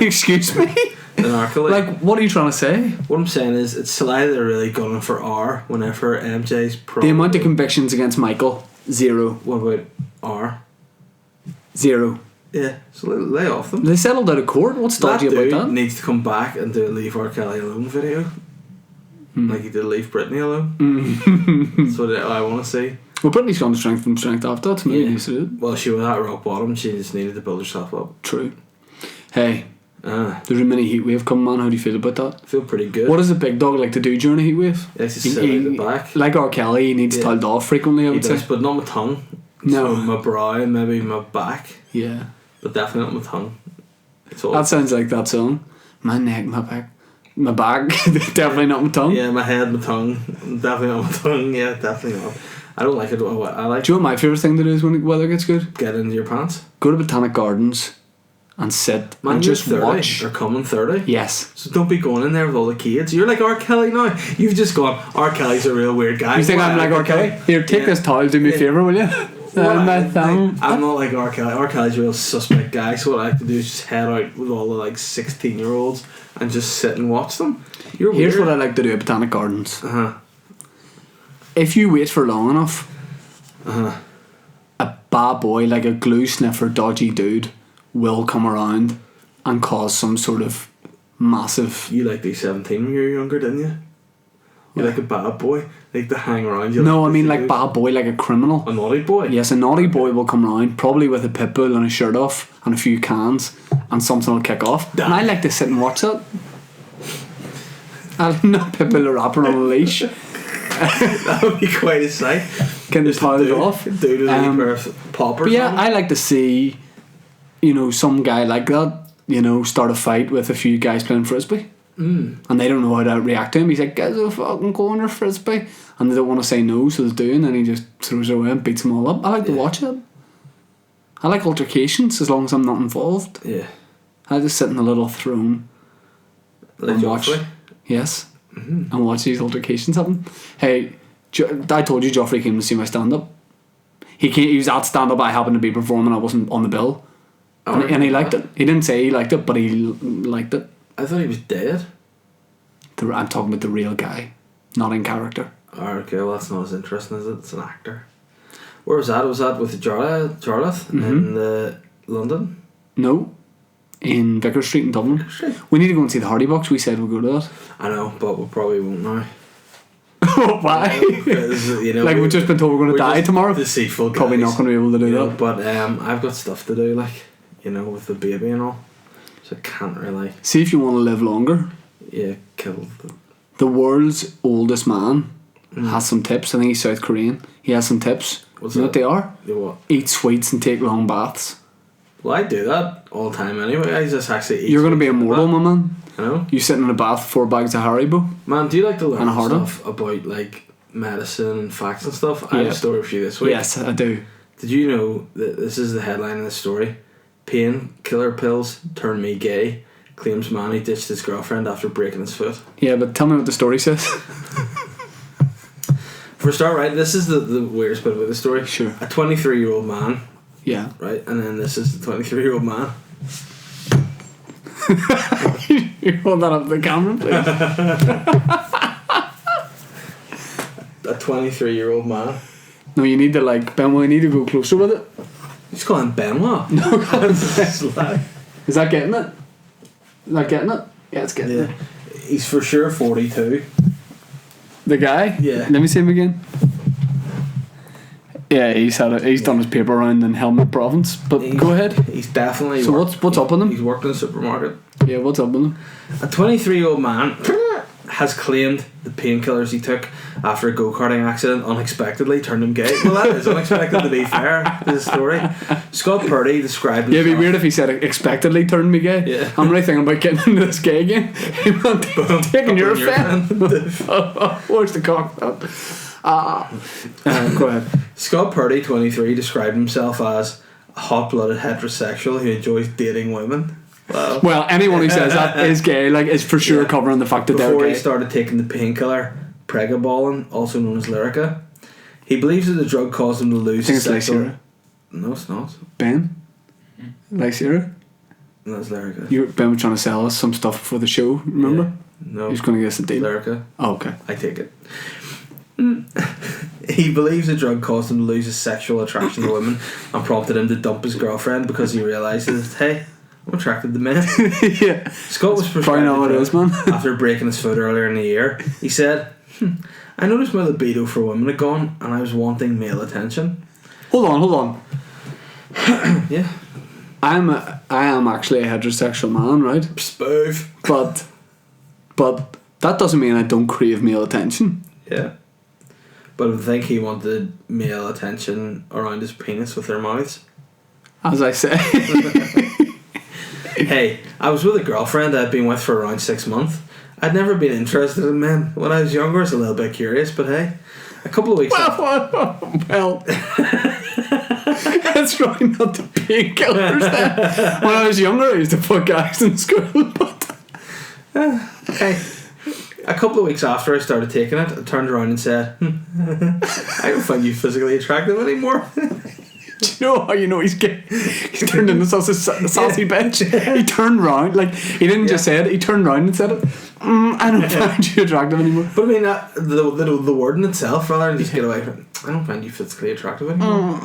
Excuse me? Than R. Kelly. Like, what are you trying to say? What I'm saying is, it's Sly that are really gunning for R whenever MJ's probably... The amount of convictions against Michael, 0. What about R? 0. Yeah, so lay off them. They settled out of court. What's dodgy about that? Needs to come back and do a Leave R. Kelly Alone video. Like he did Leave Britney Alone. That's what I want to see. Well, Britney's gone strength from strength after that. Maybe used to do it. Well, she was at rock bottom. She just needed to build herself up. True. Hey, there's a mini heat wave coming, man. How do you feel about that? I feel pretty good. What does a big dog like to do during a heat wave? He likes to sit at the back. Like R. Kelly, he needs told off frequently, I would say. But not my tongue. No. So my brow and maybe my back. Yeah. But definitely not my tongue. That sounds like that song. My neck, my back. My back. Definitely not my tongue. Yeah, my head, my tongue. Definitely not my tongue. Yeah, definitely not. I don't like it. I like... Do you know what my favourite thing to do is when the weather gets good? Get into your pants. Go to Botanic Gardens and sit and just 30. watch. They're coming 30. Yes. So don't be going in there with all the kids. You're like R. Kelly now. You've just gone, R. Kelly's a real weird guy. You think I'm like R. Kelly? Here, take this towel, do me a favour, will you? I'm not like R. Kelly. R. Kelly's a real suspect guy, so what I like to do is just head out with all the like 16-year-olds and just sit and watch them. Here's what I like to do at Botanic Gardens. If you wait for long enough, a bad boy, like a glue sniffer dodgy dude, will come around and cause some sort of massive... You like these 17 when you were younger, didn't you? You're like a bad boy, like to hang around. No, I mean like bad boy, like a criminal. A naughty boy? Yes, a naughty boy will come around, probably with a pit bull and a shirt off and a few cans, and something will kick off. Damn. And I like to sit and watch that. I'll not pit bull a rapper on a leash. That would be quite a sight. Getting piled off. Dude with a pair of poppers. But yeah, I like to see, some guy like that, start a fight with a few guys playing frisbee. And they don't know how to react to him. He's like, "Guys, a fucking corner frisbee," and they don't want to say no, so they do, and then he just throws it away and beats them all up. I like to watch it. I like altercations as long as I'm not involved. Yeah, I just sit in a little throne like and watch. Yes, and watch these altercations happen. Hey, I told you Joffrey came to see my stand up. He was at stand up. I happened to be performing. I wasn't on the bill, and he liked it. He didn't say he liked it, but he liked it. I thought he was dead. I'm talking about the real guy, not in character. Oh, okay, well that's not as interesting, is it? It's an actor. Where was that? Was that with Jarlath in London? No, in Vicar Street in Dublin. We need to go and see the Hardy Box. We said we'll go to that. I know, but we probably won't now. Why? Because, like we've just been told we're going to die tomorrow. Deceitful guys. Probably not going to be able to do that. But I've got stuff to do, like with the baby and all. So I can't really... See if you want to live longer. Yeah, kill the world's oldest man has some tips. I think he's South Korean. He has some tips. What's you know what they are? What? Eat sweets and take long baths. Well, I do that all the time anyway. I just actually eat. You're going to be immortal, my man. I know. You sitting in a bath, 4 bags of Haribo. Man, do you like to learn stuff on? about like medicine and facts and stuff? I have a story for you this week. Yes, I do. Did you know that this is the headline of the story? Painkiller pills turn me gay. Claims man who ditched his girlfriend after breaking his foot. Yeah, but tell me what the story says. For a start, right, this is the weirdest bit about the story. Sure. A 23-year-old man. Yeah. Right, and then this is the 23-year-old man. You hold that up to the camera, please. A 23-year-old man. No, you need to Benoit, you need to go closer with it. He's calling Benoit. No, is that getting it? Is that getting it? Yeah, it's getting it. He's for sure 42. The guy? Yeah. Let me see him again. Yeah, he's done his paper round in Helmut Province. But go ahead. He's definitely. So what's up with him? He's worked in a supermarket. Yeah, what's up with him? A 23-year-old man has claimed the painkillers he took after a go-karting accident unexpectedly turned him gay. Well, that is unexpected, to be fair to the story. Scott Purdy described himself... Yeah, it'd be weird if he said expectedly turned me gay. Yeah. I'm really thinking about getting into this gay again. Taking your friend. Where's the cock? Go ahead. Scott Purdy, 23, described himself as a hot-blooded heterosexual who enjoys dating women. Wow. Well, anyone who says that is gay, like, is for sure covering the fact that they're gay. Before he started taking the painkiller pregabalin, also known as Lyrica, he believes that the drug caused him to lose his sexual... Lycera. No, it's not. Ben? Lycera? No, it's Lyrica. Ben was trying to sell us some stuff for the show, remember? Yeah. No. He was going to get us a deal. Lyrica. Oh, okay. I take it. He believes the drug caused him to lose his sexual attraction to women and prompted him to dump his girlfriend because he realised that, hey, I'm attracted to men. Yeah. Scott was prescribed what it is, man. after breaking his foot earlier in the year. He said, I noticed my libido for women had gone and I was wanting male attention. Hold on. Yeah. I am actually a heterosexual man, right? Spoof. But that doesn't mean I don't crave male attention. Yeah. But I think he wanted male attention around his penis with their mouths. As I say. Hey, I was with a girlfriend I'd been with for around 6 months. I'd never been interested in men. When I was younger I was a little bit curious, but hey, a couple of weeks well that's probably not the painkillers then. When I was younger I used to fuck guys in school, but hey, a couple of weeks after I started taking it, I turned around and said, I don't find you physically attractive anymore. Do you know how you know he's gay? He turned into such a sassy bitch. He turned round, like, he didn't just say it, he turned round and said it. I don't find you attractive anymore. But I mean, the word in itself, rather than just get away from it, I don't find you physically attractive anymore.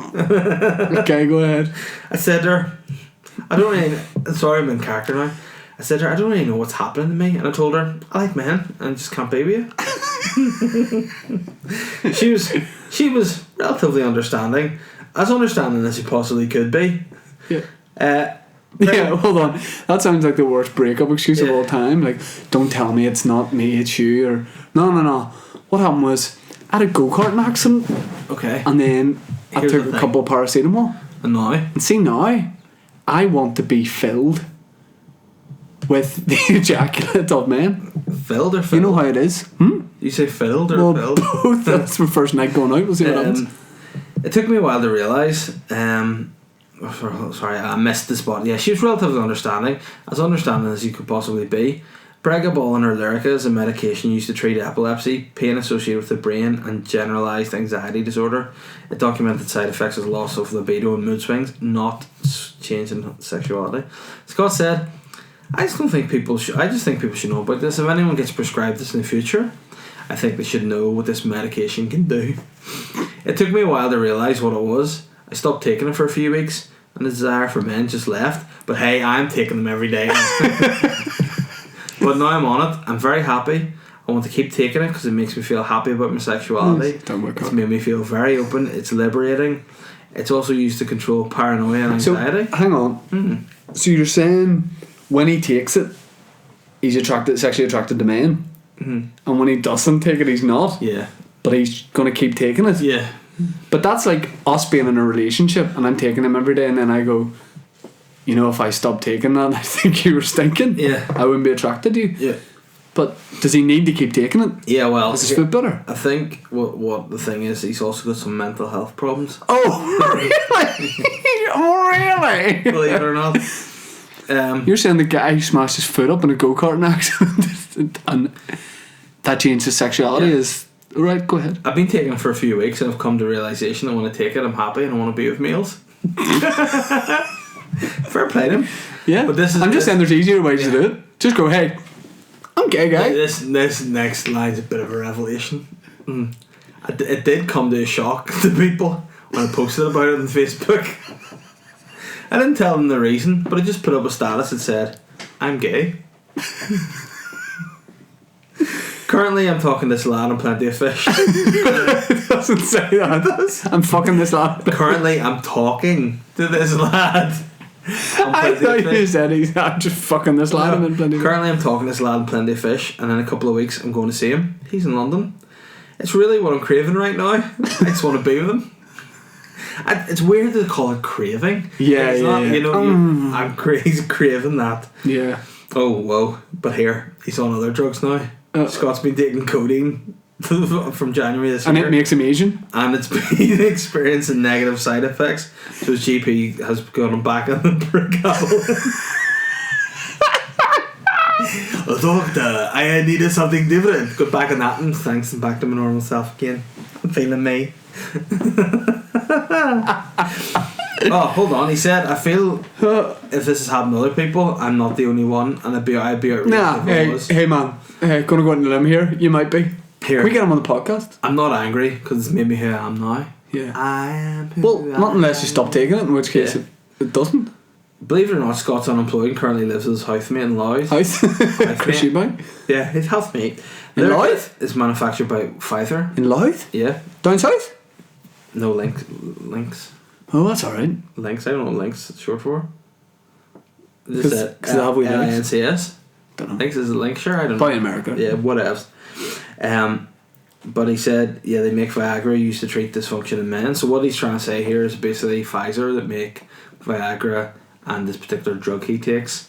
Okay, go ahead. I said to her, I don't really, sorry I'm in character now. I said to her, I don't really know what's happening to me. And I told her, I like men and I just can't be with you. She was relatively understanding. As understanding as he possibly could be. Yeah. Yeah, hold on. That sounds like the worst breakup excuse of all time. Like, don't tell me it's not me, it's you. Or no. What happened was, I had a go-karting accident. Okay. And then I took a couple of paracetamol. And now? And see, now, I want to be filled with the ejaculate of men. Filled or filled? You know how it is? You say filled or filled? Both. That's my first night going out. We'll see what happens. It took me a while to realise. Sorry, I missed the spot. Yeah, she was relatively understanding as you could possibly be. Pregabalin or Lyrica is a medication used to treat epilepsy, pain associated with the brain, and generalised anxiety disorder. It documented side effects as loss of libido and mood swings, not change in sexuality. Scott said, I just think people should know about this. If anyone gets prescribed this in the future, I think they should know what this medication can do. It took me a while to realise what it was. I stopped taking it for a few weeks and the desire for men just left. But hey, I'm taking them every day. But now I'm on it. I'm very happy. I want to keep taking it because it makes me feel happy about my sexuality. It's made me feel very open. It's liberating. It's also used to control paranoia and anxiety. So, hang on. So you're saying when he takes it, he's sexually attracted to men? And when he doesn't take it, he's not? Yeah. But he's going to keep taking it? Yeah. But that's like us being in a relationship and I'm taking him every day and then I go, you know, if I stopped taking that, I think you were stinking. Yeah. I wouldn't be attracted to you. Yeah. But does he need to keep taking it? Yeah, well... Is his foot better? I think what the thing is, he's also got some mental health problems. Oh, really? Really? Believe it or not. You're saying the guy who smashed his foot up in a go-karting accident and that changed his sexuality is... Right, go ahead. I've been taking it for a few weeks and I've come to the realisation I want to take it, I'm happy and I want to be with males. Fair play to him. Yeah, but I'm just saying there's easier ways to do it. Just go, hey, I'm gay, guy. This next line's a bit of a revelation. It did come to a shock to people when I posted about it on Facebook. I didn't tell them the reason, but I just put up a status that said, I'm gay. Currently, I'm talking this lad on Plenty of Fish. It doesn't say that. I'm fucking this lad. Currently, I'm talking to this lad. I thought you said I'm just fucking this lad on Plenty of Fish. Currently, I'm talking this lad on Plenty of Fish, and in a couple of weeks, I'm going to see him. He's in London. It's really what I'm craving right now. I just want to be with him. It's weird to call it craving. Yeah, it's yeah, not, yeah. You know, he's craving that. Yeah. Oh, whoa. But here, he's on other drugs now. Scott's been taking codeine from January this year. And it makes him Asian. And it's been experiencing negative side effects. So his GP has gone him back on the brick. Doctor, I needed something different. Got back on that and thanks and back to my normal self again. I'm feeling me. Oh, hold on. He said, I feel if this has happened to other people, I'm not the only one, and I'd be outraged Nah, hey man, gonna go out on a limb here. You might be. Here. Can we get him on the podcast? I'm not angry because it's made me who I am now. Yeah. I am who Well, not unless you stop taking it, in which case it doesn't. Believe it or not, Scott's unemployed and currently lives with his housemate in Louth. House? Chris Eubank? Yeah, his housemate. In Louth? Is manufactured by Pfizer. In Louth? Yeah. Down south? No links. Oh, that's alright. Links, I don't know what links it's short for. Because they have we links. LINCS. Don't know. Links is a link, sure, I don't know. Probably in America. Yeah, whatevs. But he said, yeah, they make Viagra used to treat dysfunction in men. So what he's trying to say here is basically Pfizer that make Viagra and this particular drug he takes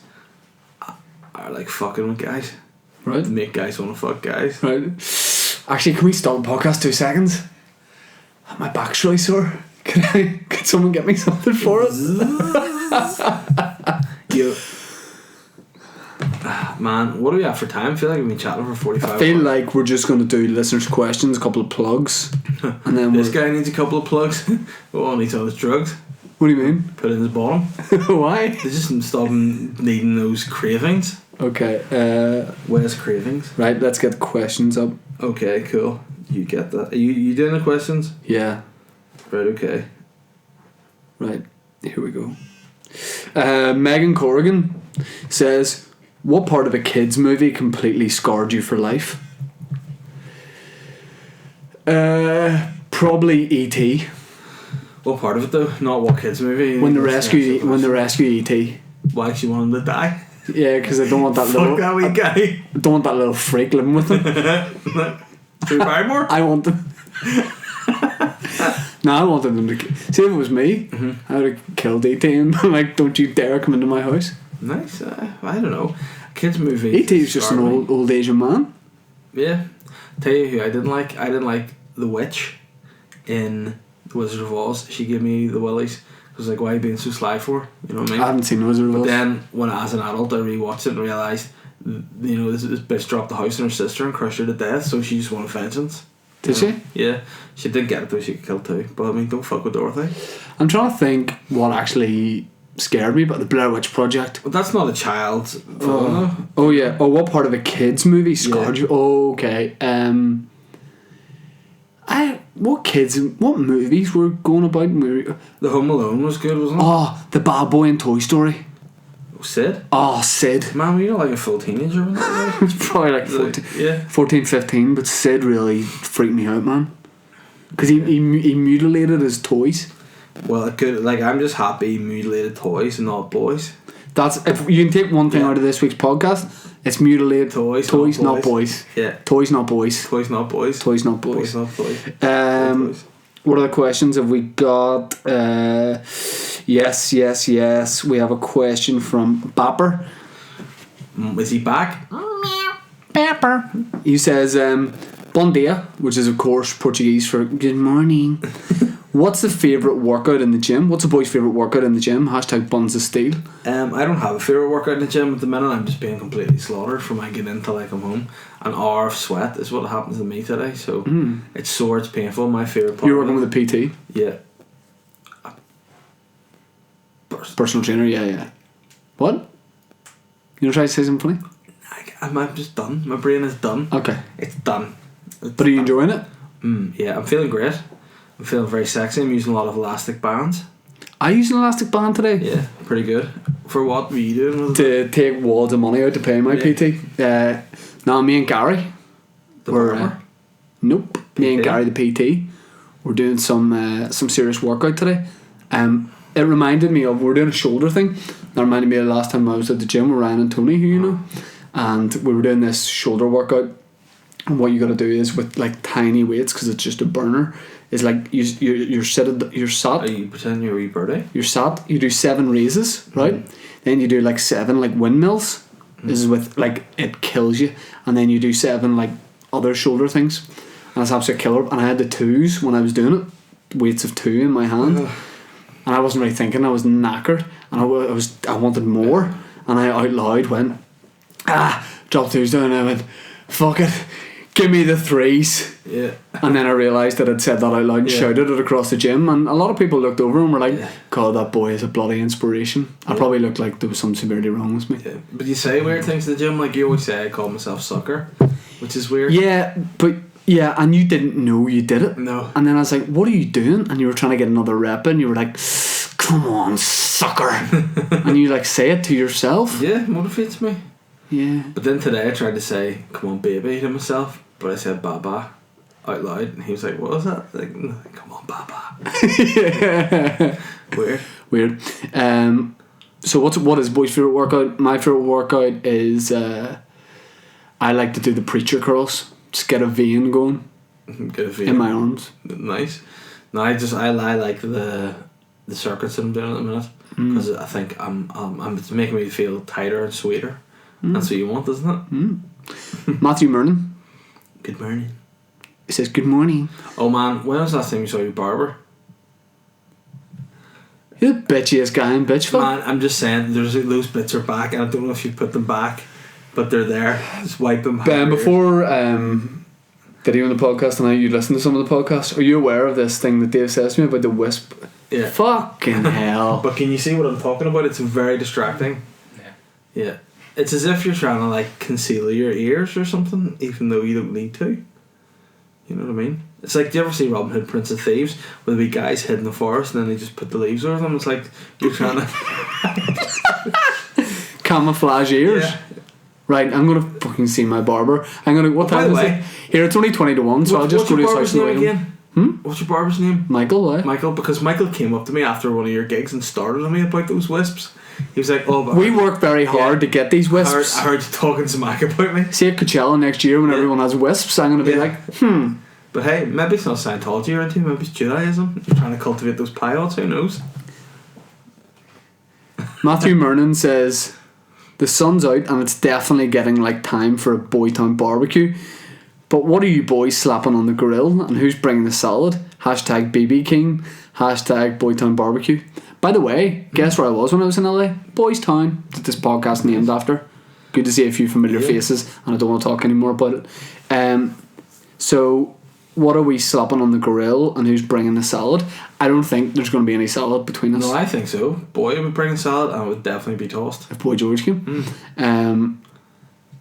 are like fucking with guys. Right. They make guys want to fuck guys. Right. Actually, can we stop the podcast 2 seconds? My back's really sore. Could someone get me something for it? Man, what do we have for time? I feel like we've been chatting for 45 I feel like we're just going to do listeners' questions, a couple of plugs, and then this guy needs a couple of plugs. Oh, needs all his drugs. What do you mean? Put it in his bottom. Why? They just stop him needing those cravings. Okay. Where's cravings? Right, let's get the questions up. Okay, cool. You get that. Are you doing the questions? Yeah. Right, okay. Right, here we go. Megan Corrigan says, what part of a kids movie completely scarred you for life? Probably E.T. What part of it though? Not what kids movie? When they rescue E.T. Why she want him to die? Yeah, because I don't want that little. Fuck that wee guy. I don't want that little freak living with them. Drew Barrymore? I want them. No, I wanted them to. See, if it was me, I would have killed E.T. and been like, don't you dare come into my house. Nice. I don't know. Kids movie. E.T. is just an old Asian man. Yeah. Tell you who I didn't like. I didn't like the witch in The Wizard of Oz. She gave me the willies. I was like, why are you being so sly for? You know what I mean? I haven't seen The Wizard of Oz. But then, when as an adult I rewatched it and realised, you know, this bitch dropped the house on her sister and crushed her to death, so she just wanted vengeance. Did she? Yeah. She did get it though, she could kill too. But I mean, don't fuck with Dorothy. I'm trying to think what actually scared me about the Blair Witch Project. But that's not a child's film. Oh yeah. Oh, what part of a kids movie scarred you? Oh, okay. What movies were going about? The Home Alone was good, wasn't it? Oh, the bad boy in Toy Story. Sid? Oh, Sid. Man, were you not like a full teenager when that was? It's probably like 14, 15, but Sid really freaked me out, man. Because he mutilated his toys. Well, it could, like, I'm just happy he mutilated toys and not boys. That's, if you can take one thing out of this week's podcast, it's mutilated toys, not boys. Yeah. Toys, not boys. Toys, not boys. Toys, not boys. Toys, not boys. What other questions have we got? Yes. We have a question from Bapper. Is he back? Bapper. He says, Bom dia, which is of course Portuguese for good morning. What's the favourite workout in the gym? What's a boy's favourite workout in the gym? #buns of steel. I don't have a favourite workout in the gym at the minute. I'm just being completely slaughtered from I get in till I come home. An hour of sweat is what happens to me today. So it's sore, it's painful. My favourite part. You're working with a PT? Yeah. Personal trainer, yeah. What? You want to try to say something funny? I'm just done. My brain is done. Okay. It's done. But are you enjoying it? Yeah, I'm feeling great. I'm feeling very sexy. I'm using a lot of elastic bands. I used an elastic band today. Yeah, pretty good. For what were you doing? To take wads of money out to pay my PT. Me and Gary The barber? Nope. PT? Me and Gary the PT. We're doing some serious workout today. It reminded me of, we're doing a shoulder thing. That reminded me of the last time I was at the gym with Ryan and Tony, who you know. And we were doing this shoulder workout. And what you got to do is with like tiny weights, because it's just a burner, is like you're sat. Are you pretending you're a wee birdie? You're sat. You do 7 raises, right? Then you do like 7 like windmills. This is with like, it kills you. And then you do 7 like other shoulder things, and it's absolute killer. And I had the 2s when I was doing it, weights of 2 in my hand, and I wasn't really thinking. I was knackered, and I wanted more, and I out loud went, drop 2s down, and I went, fuck it, give me the 3s. Yeah. And then I realised that I'd said that out loud and shouted it across the gym, and a lot of people looked over and were like, God, that boy is a bloody inspiration. I probably looked like there was something severely wrong with me. Yeah. But you say weird things to the gym, like you always say I call myself sucker, which is weird. Yeah, but yeah, and you didn't know you did it. No. And then I was like, what are you doing? And you were trying to get another rep in, you were like, come on, sucker. And you like say it to yourself. Yeah, motivates me. Yeah. But then today I tried to say, come on baby, to myself, but I said baba out loud, and he was like, what was that? Like, come on baba. Yeah. Weird. So what is boy's favourite workout? My favourite workout is I like to do the preacher curls. Just get a vein going. Get a vein in my arms. Nice. No, I like the circuits that I'm doing at the minute, because I think it's making me feel tighter and sweeter. That's what you want, isn't it? Matthew Mernon. Good morning. He says good morning. Oh man, when was the last time you saw your barber? You're the bitchiest guy in Bitchville. Man, I'm just saying, those bits are back, and I don't know if you put them back, but they're there. Just wipe them. Ben, before video on the podcast, and you listen to some of the podcasts, are you aware of this thing that Dave says to me about the wisp? Yeah. Fucking hell. But can you see what I'm talking about? It's very distracting. Yeah. It's as if you're trying to like conceal your ears or something, even though you don't need to. You know what I mean? It's like, do you ever see Robin Hood, Prince of Thieves, where the wee guys hid in the forest and then they just put the leaves over them? It's like you're trying to camouflage ears. Yeah. Right, I'm gonna fucking see my barber. What time is it? Here, it's only 20 to 1, so I'll just go to his house and wait. What's your barber's name? Michael, why? Michael, because Michael came up to me after one of your gigs and started on me about those wisps. He was like, oh, but we work very hard to get these wisps. I heard you talking smack about me. See at Coachella next year when everyone has wisps, I'm going to be like, But hey, maybe it's not Scientology you're into, maybe it's Judaism. You're trying to cultivate those pyots, who knows? Matthew Mernon says, the sun's out and it's definitely getting like time for a Boytown barbecue. But what are you boys slapping on the grill, and who's bringing the salad? Hashtag BB King. Hashtag Boytown barbecue. By the way, guess where I was when I was in LA? Boys Town, that this podcast named after. Good to see a few familiar faces, and I don't want to talk anymore about it. So, what are we slapping on the grill, and who's bringing the salad? I don't think there's going to be any salad between us. No, I think so. Boy would bring the salad, and it would definitely be tossed. If Boy George came.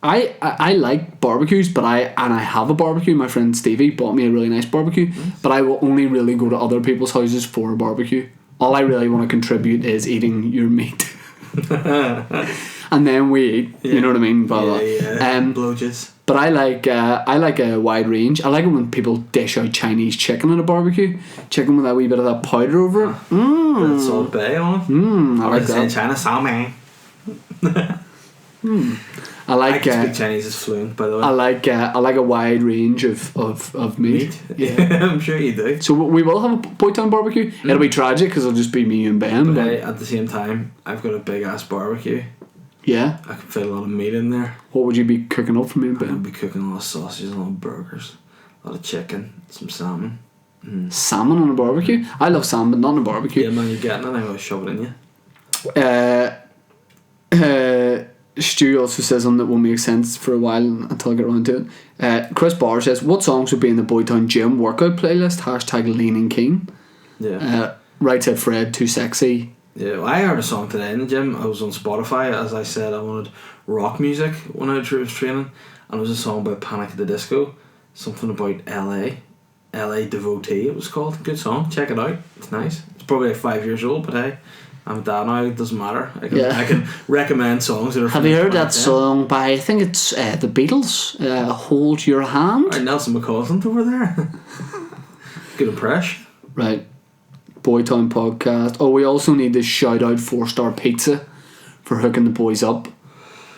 I like barbecues, but I have a barbecue. My friend Stevie bought me a really nice barbecue, but I will only really go to other people's houses for a barbecue. All I really want to contribute is eating your meat. And then we eat, you know what I mean? Blah, blah. Blowjits. But I like a wide range. I like it when people dish out Chinese chicken at a barbecue. Chicken with a wee bit of that powder over it. That's all bay on it. I like that. In China, salmon. I can speak Chinese as fluent, by the way. I like a wide range of meat. Yeah. I'm sure you do. So we will have a Boytown barbecue. It'll be tragic because it'll just be me and Ben. But at the same time, I've got a big ass barbecue. Yeah. I can fit a lot of meat in there. What would you be cooking up for me and Ben? I'd be cooking a lot of sausages, a lot of burgers, a lot of chicken, some salmon. Salmon on a barbecue? I love salmon, but not on a barbecue. Yeah, man, you're getting it. I'm going to shove it in you. Stu also says something that won't make sense for a while until I get around to it. Chris Barr says, what songs would be in the Boytown gym workout playlist? Hashtag leaning keen. Yeah. Right said Fred, too sexy. Yeah, well, I heard a song today in the gym. I was on Spotify. As I said, I wanted rock music when I was training, and it was a song about Panic at the Disco, something about LA Devotee it was called. Good song, check it out, it's nice. It's probably like 5 years old, but hey, I'm a dad now. It doesn't matter. I can recommend songs that are. Have you heard that song by, I think it's the Beatles? Hold Your Hand. Right, Nelson McCausland over there. Good impression. Right. Boytown podcast. Oh, we also need to shout out 4-Star Pizza for hooking the boys up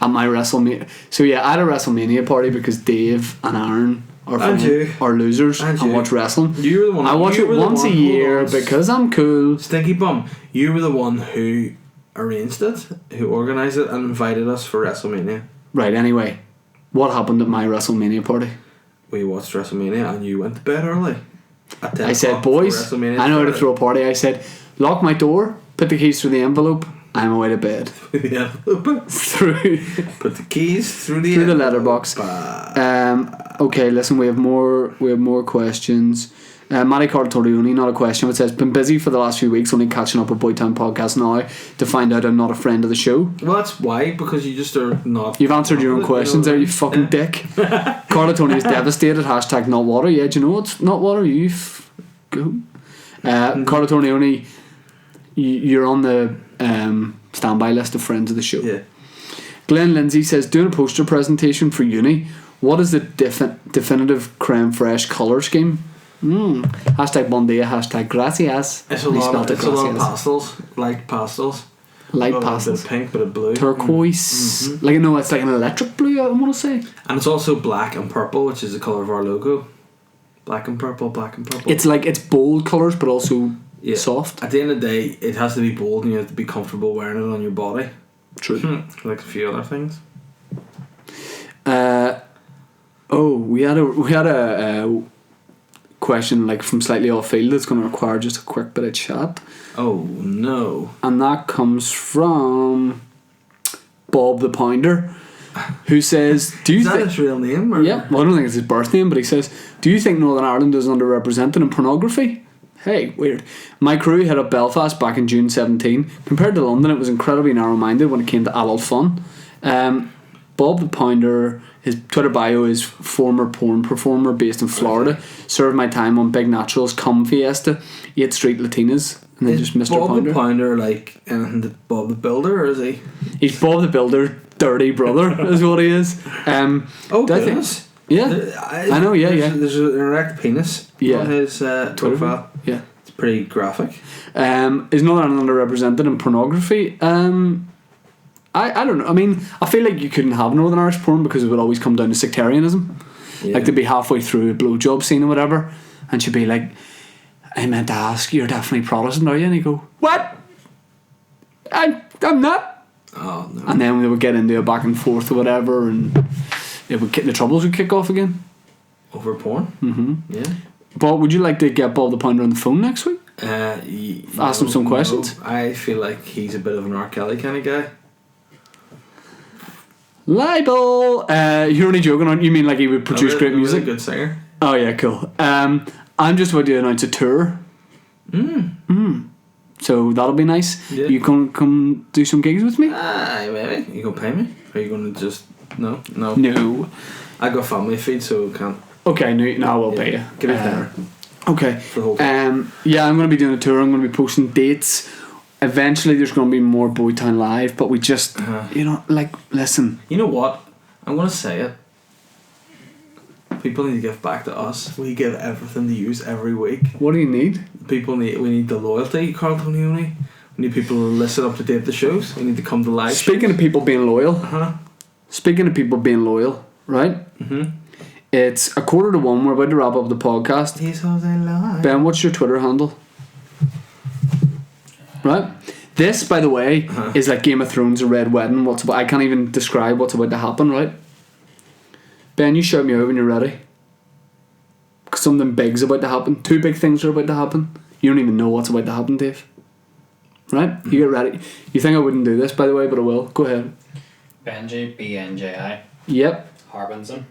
at my WrestleMania. So yeah, I had a WrestleMania party because Dave and Aaron are losers and watch wrestling. You were the one. I watch it once a year because I'm cool. Stinky bum. You were the one who arranged it, who organised it, and invited us for WrestleMania. Right. Anyway, what happened at my WrestleMania party? We watched WrestleMania and you went to bed early. I said, boys, I know how to throw a party. I said, lock my door, put the keys through the envelope, I'm away to bed. Put the keys through the letterbox. Okay, listen, we have more questions. Matty Cartorioni, not a question, but says, been busy for the last few weeks, only catching up with Boytown podcast now to find out I'm not a friend of the show. Well, that's why, because you just are not. You've answered your own questions there, you fucking dick. Cartorioni is devastated. # not water. Yeah, do you know it's not water? Go. Cartorioni, you're on the standby list of friends of the show. Yeah. Glenn Lindsay says, doing a poster presentation for uni. What is the definitive creme fraiche colour scheme? # bon dia, # gracias. It's a lot of pastels. Light pastels. Light A pastels. bit of pink, bit of blue. Turquoise. Like, no, it's like an electric blue, I want to say. And it's also black and purple, which is the colour of our logo. Black and purple. It's like, it's bold colours, but also soft. At the end of the day, it has to be bold and you have to be comfortable wearing it on your body. True. Like a few other things. We had a question like from slightly off field that's going to require just a quick bit of chat. Oh no. And that comes from Bob the Pounder, who says, do you is that his real name? Or? Yeah, well, I don't think it's his birth name, but he says, do you think Northern Ireland is underrepresented in pornography? Hey, weird. My crew hit up Belfast back in June 17. Compared to London, it was incredibly narrow-minded when it came to adult fun. Bob the Pounder, his Twitter bio is former porn performer based in Florida. Okay. Served my time on Big Naturals, Cum Fiesta, 8th Street Latinas, and then just Mr. Bob Pounder. The Pounder like Bob the Builder, or is he? He's Bob the Builder, dirty brother, is what he is. Goodness. I know, There's an erect penis on his profile. Yeah. It's pretty graphic. Is Northern Ireland underrepresented in pornography? I don't know. I mean, I feel like you couldn't have Northern Irish porn because it would always come down to sectarianism. Yeah. Like, they'd be halfway through a blowjob scene or whatever, and she'd be like, I meant to ask, you're definitely Protestant, are you? And he'd go, what? I'm not. Oh, no. And then they would get into a back and forth or whatever, and the troubles would kick off again. Over porn? Mm-hmm. Yeah. But would you like to get Bob the Pounder on the phone next week? Ask him some questions? I feel like he's a bit of an R. Kelly kind of guy. Libel! You're only joking, aren't you? You mean like he would produce great music? Really good singer. Oh yeah, cool. I'm just about to announce a tour. So that'll be nice. Yeah. You can come do some gigs with me? Maybe. You gonna pay me? Or are you gonna just... No. I got family feed, so can't. Okay, no, I will pay you. Give me dinner. Okay. I'm going to be doing a tour. I'm going to be posting dates. Eventually there's going to be more Boytown Live, but we just, listen. You know what? I'm going to say it. People need to give back to us. We give everything to use every week. What do you need? We need the loyalty, Carl Tonioni. We need people to listen up to date the shows. We need to come to live Speaking shows. Of people being loyal. Speaking of people being loyal, right? It's 1:45. We're about to wrap up the podcast. He's all day long. Ben, what's your Twitter handle? Right? This, by the way, is like Game of Thrones, a red wedding. I can't even describe what's about to happen, right? Ben, you shout me out when you're ready. Something big's about to happen. 2 big things are about to happen. You don't even know what's about to happen, Dave. Right? You get ready. You think I wouldn't do this, by the way, but I will. Go ahead. Benji, BNJI. Yep. Harbinson.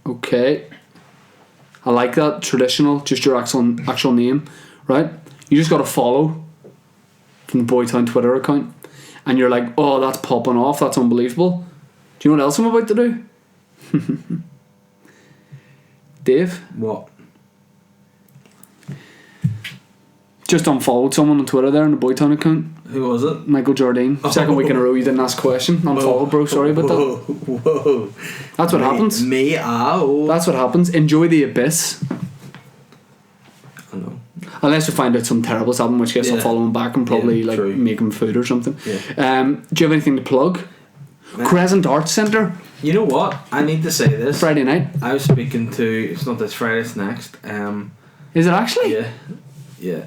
Okay. I like that. Traditional. Just your actual name. Right? You just got to follow from the Boytown Twitter account. And you're like, oh, that's popping off. That's unbelievable. Do you know what else I'm about to do? Dave? What? just unfollowed someone on Twitter there in the Boytown account. Who was it? Michael Jardine. Second week in a row you didn't ask a question. Unfollowed, bro. Sorry about that. Whoa. That's what happens. That's what happens. Enjoy the abyss. I know. Unless you find out some terrible something, in which case I'll follow him back and probably make him food or something. Yeah. Do you have anything to plug? Crescent Arts Centre. You know what? I need to say this. Friday night. I was speaking to. It's not this Friday. It's next. Is it actually? Yeah.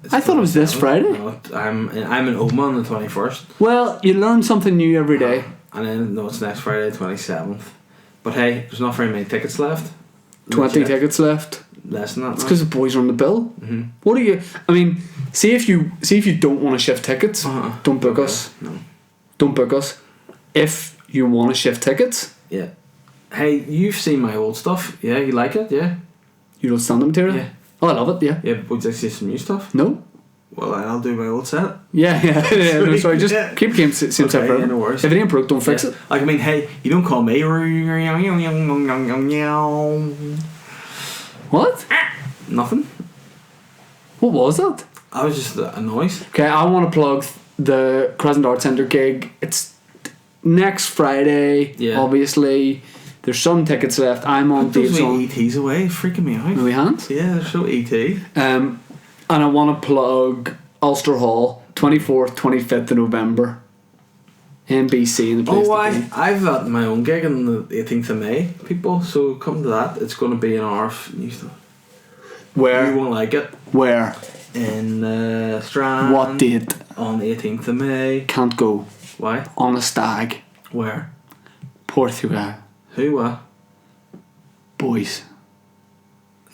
I thought it was this Friday. No, I'm in Oma on the 21st. Well, you learn something new every day. And then it's next Friday, 27th. But hey, there's not very many tickets left. 20 tickets left. Less than that. It's because the boys are on the bill. Mm-hmm. What are you? I mean, see if you don't want to shift tickets, don't book us. No. Don't book us. If you want to shift tickets, yeah. Hey, you've seen my old stuff. Yeah, you like it? Yeah. You don't stand the material. Yeah. Oh, I love it. Yeah. Yeah, but would you like to see some new stuff? No. Well, I'll do my old set. Yeah. No, sorry, just keep the same set forever. Yeah, no worries. If it ain't broke, don't fix it. Like, I mean, hey, you don't call me. What? Nothing. What was that? I was just a noise. Okay, I want to plug the Crescent Arts Centre gig. It's next Friday. Yeah. Obviously, there's some tickets left. I'm on Dave's on. ET's away, it's freaking me out. My hands. Yeah, they're so ET. And I want to plug Ulster Hall, 24th, 25th of November. NBC in the place. Oh, I've got my own gig on the 18th of May, people. So come to that. It's going to be an hour of new stuff. Where? You won't like it. Where? In Strand. What date? On the 18th of May. Can't go. Why? On a stag. Where? Portugal. Who? Boys.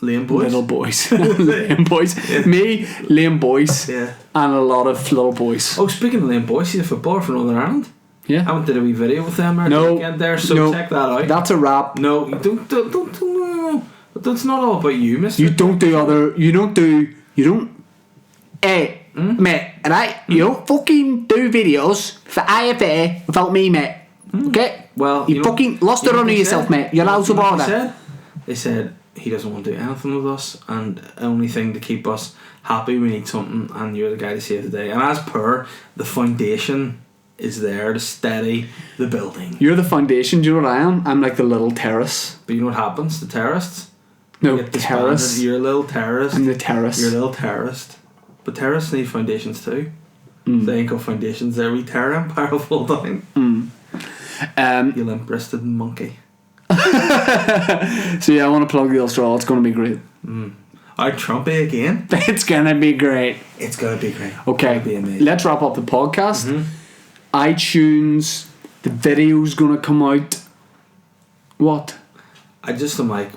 Liam Boys? Little boys. Liam boys. Yeah. Me, Liam Boys. Yeah. And a lot of little boys. Oh, speaking of Liam Boys, he's a footballer from Northern Ireland. Yeah. I went to do a wee video with them the weekend there, so check that out. That's a wrap. No, you don't. That's not all about you, mister. You don't. Hey, mate, right? You don't fucking do videos for IFA without me, mate. Okay? Well, you fucking lost the run of yourself, mate. You're out of order. They said he doesn't want to do anything with us, and the only thing to keep us happy, we need something, and you're the guy to save the day. And as per, the foundation is there to steady the building. You're the foundation. Do you know what I am? I'm like the little terrace. But you know what happens to terrorists? No, terrace. You're a little terrorist. I'm the terrace. You're a little terrorist. But terrorists need foundations too. They ain't got foundations. Every terror empire will fall down. You limp-wristed monkey. So yeah, I want to plug the Ulster Hall. It's going to be great. Alright, Trumpy again. It's going to be great. It's going to be great. Okay, be amazing. Let's wrap up the podcast. iTunes, the video's going to come out. What? I just am like,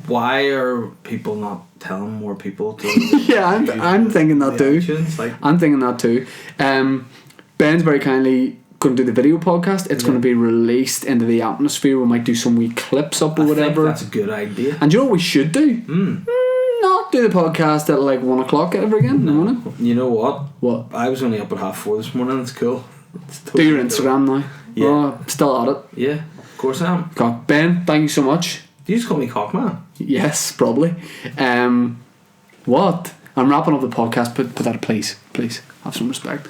why are people not telling more people to? Yeah, I'm thinking that too. I'm thinking that too. Ben's very kindly going to do the video podcast. It's going to be released into the atmosphere. We might do some wee clips up or whatever. Think that's a good idea. And you know what we should do? Not do the podcast at like 1 o'clock ever again in the morning. You know what? What? I was only up at 4:30 this morning. It's cool. Do your Instagram now. Yeah. Oh, still at it. Yeah, of course I am. God, Ben, thank you so much. Do you just call me Cockman? Yes, probably. What? I'm wrapping up the podcast. Put that, please have some respect.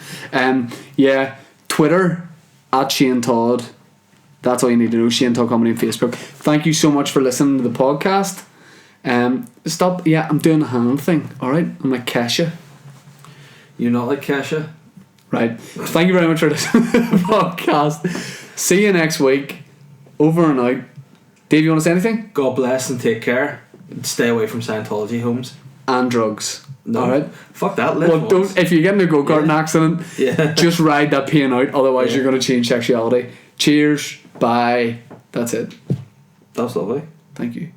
Yeah, Twitter @Shane Todd. That's all you need to know. Shane Todd Comedy on Facebook. Thank you so much for listening to the podcast. Stop. Yeah, I'm doing the hand thing. All right, I'm like Kesha. You're not like Kesha. Right. Thank you very much for listening to the podcast. See you next week. Over and out. Dave, you want to say anything? God bless and take care. Stay away from Scientology homes and drugs. No, all right. Fuck that. Well, don't. If you get in a go-kart accident, just ride that pain out. Otherwise, you're going to change sexuality. Cheers. Bye. That's it. That's lovely. Thank you.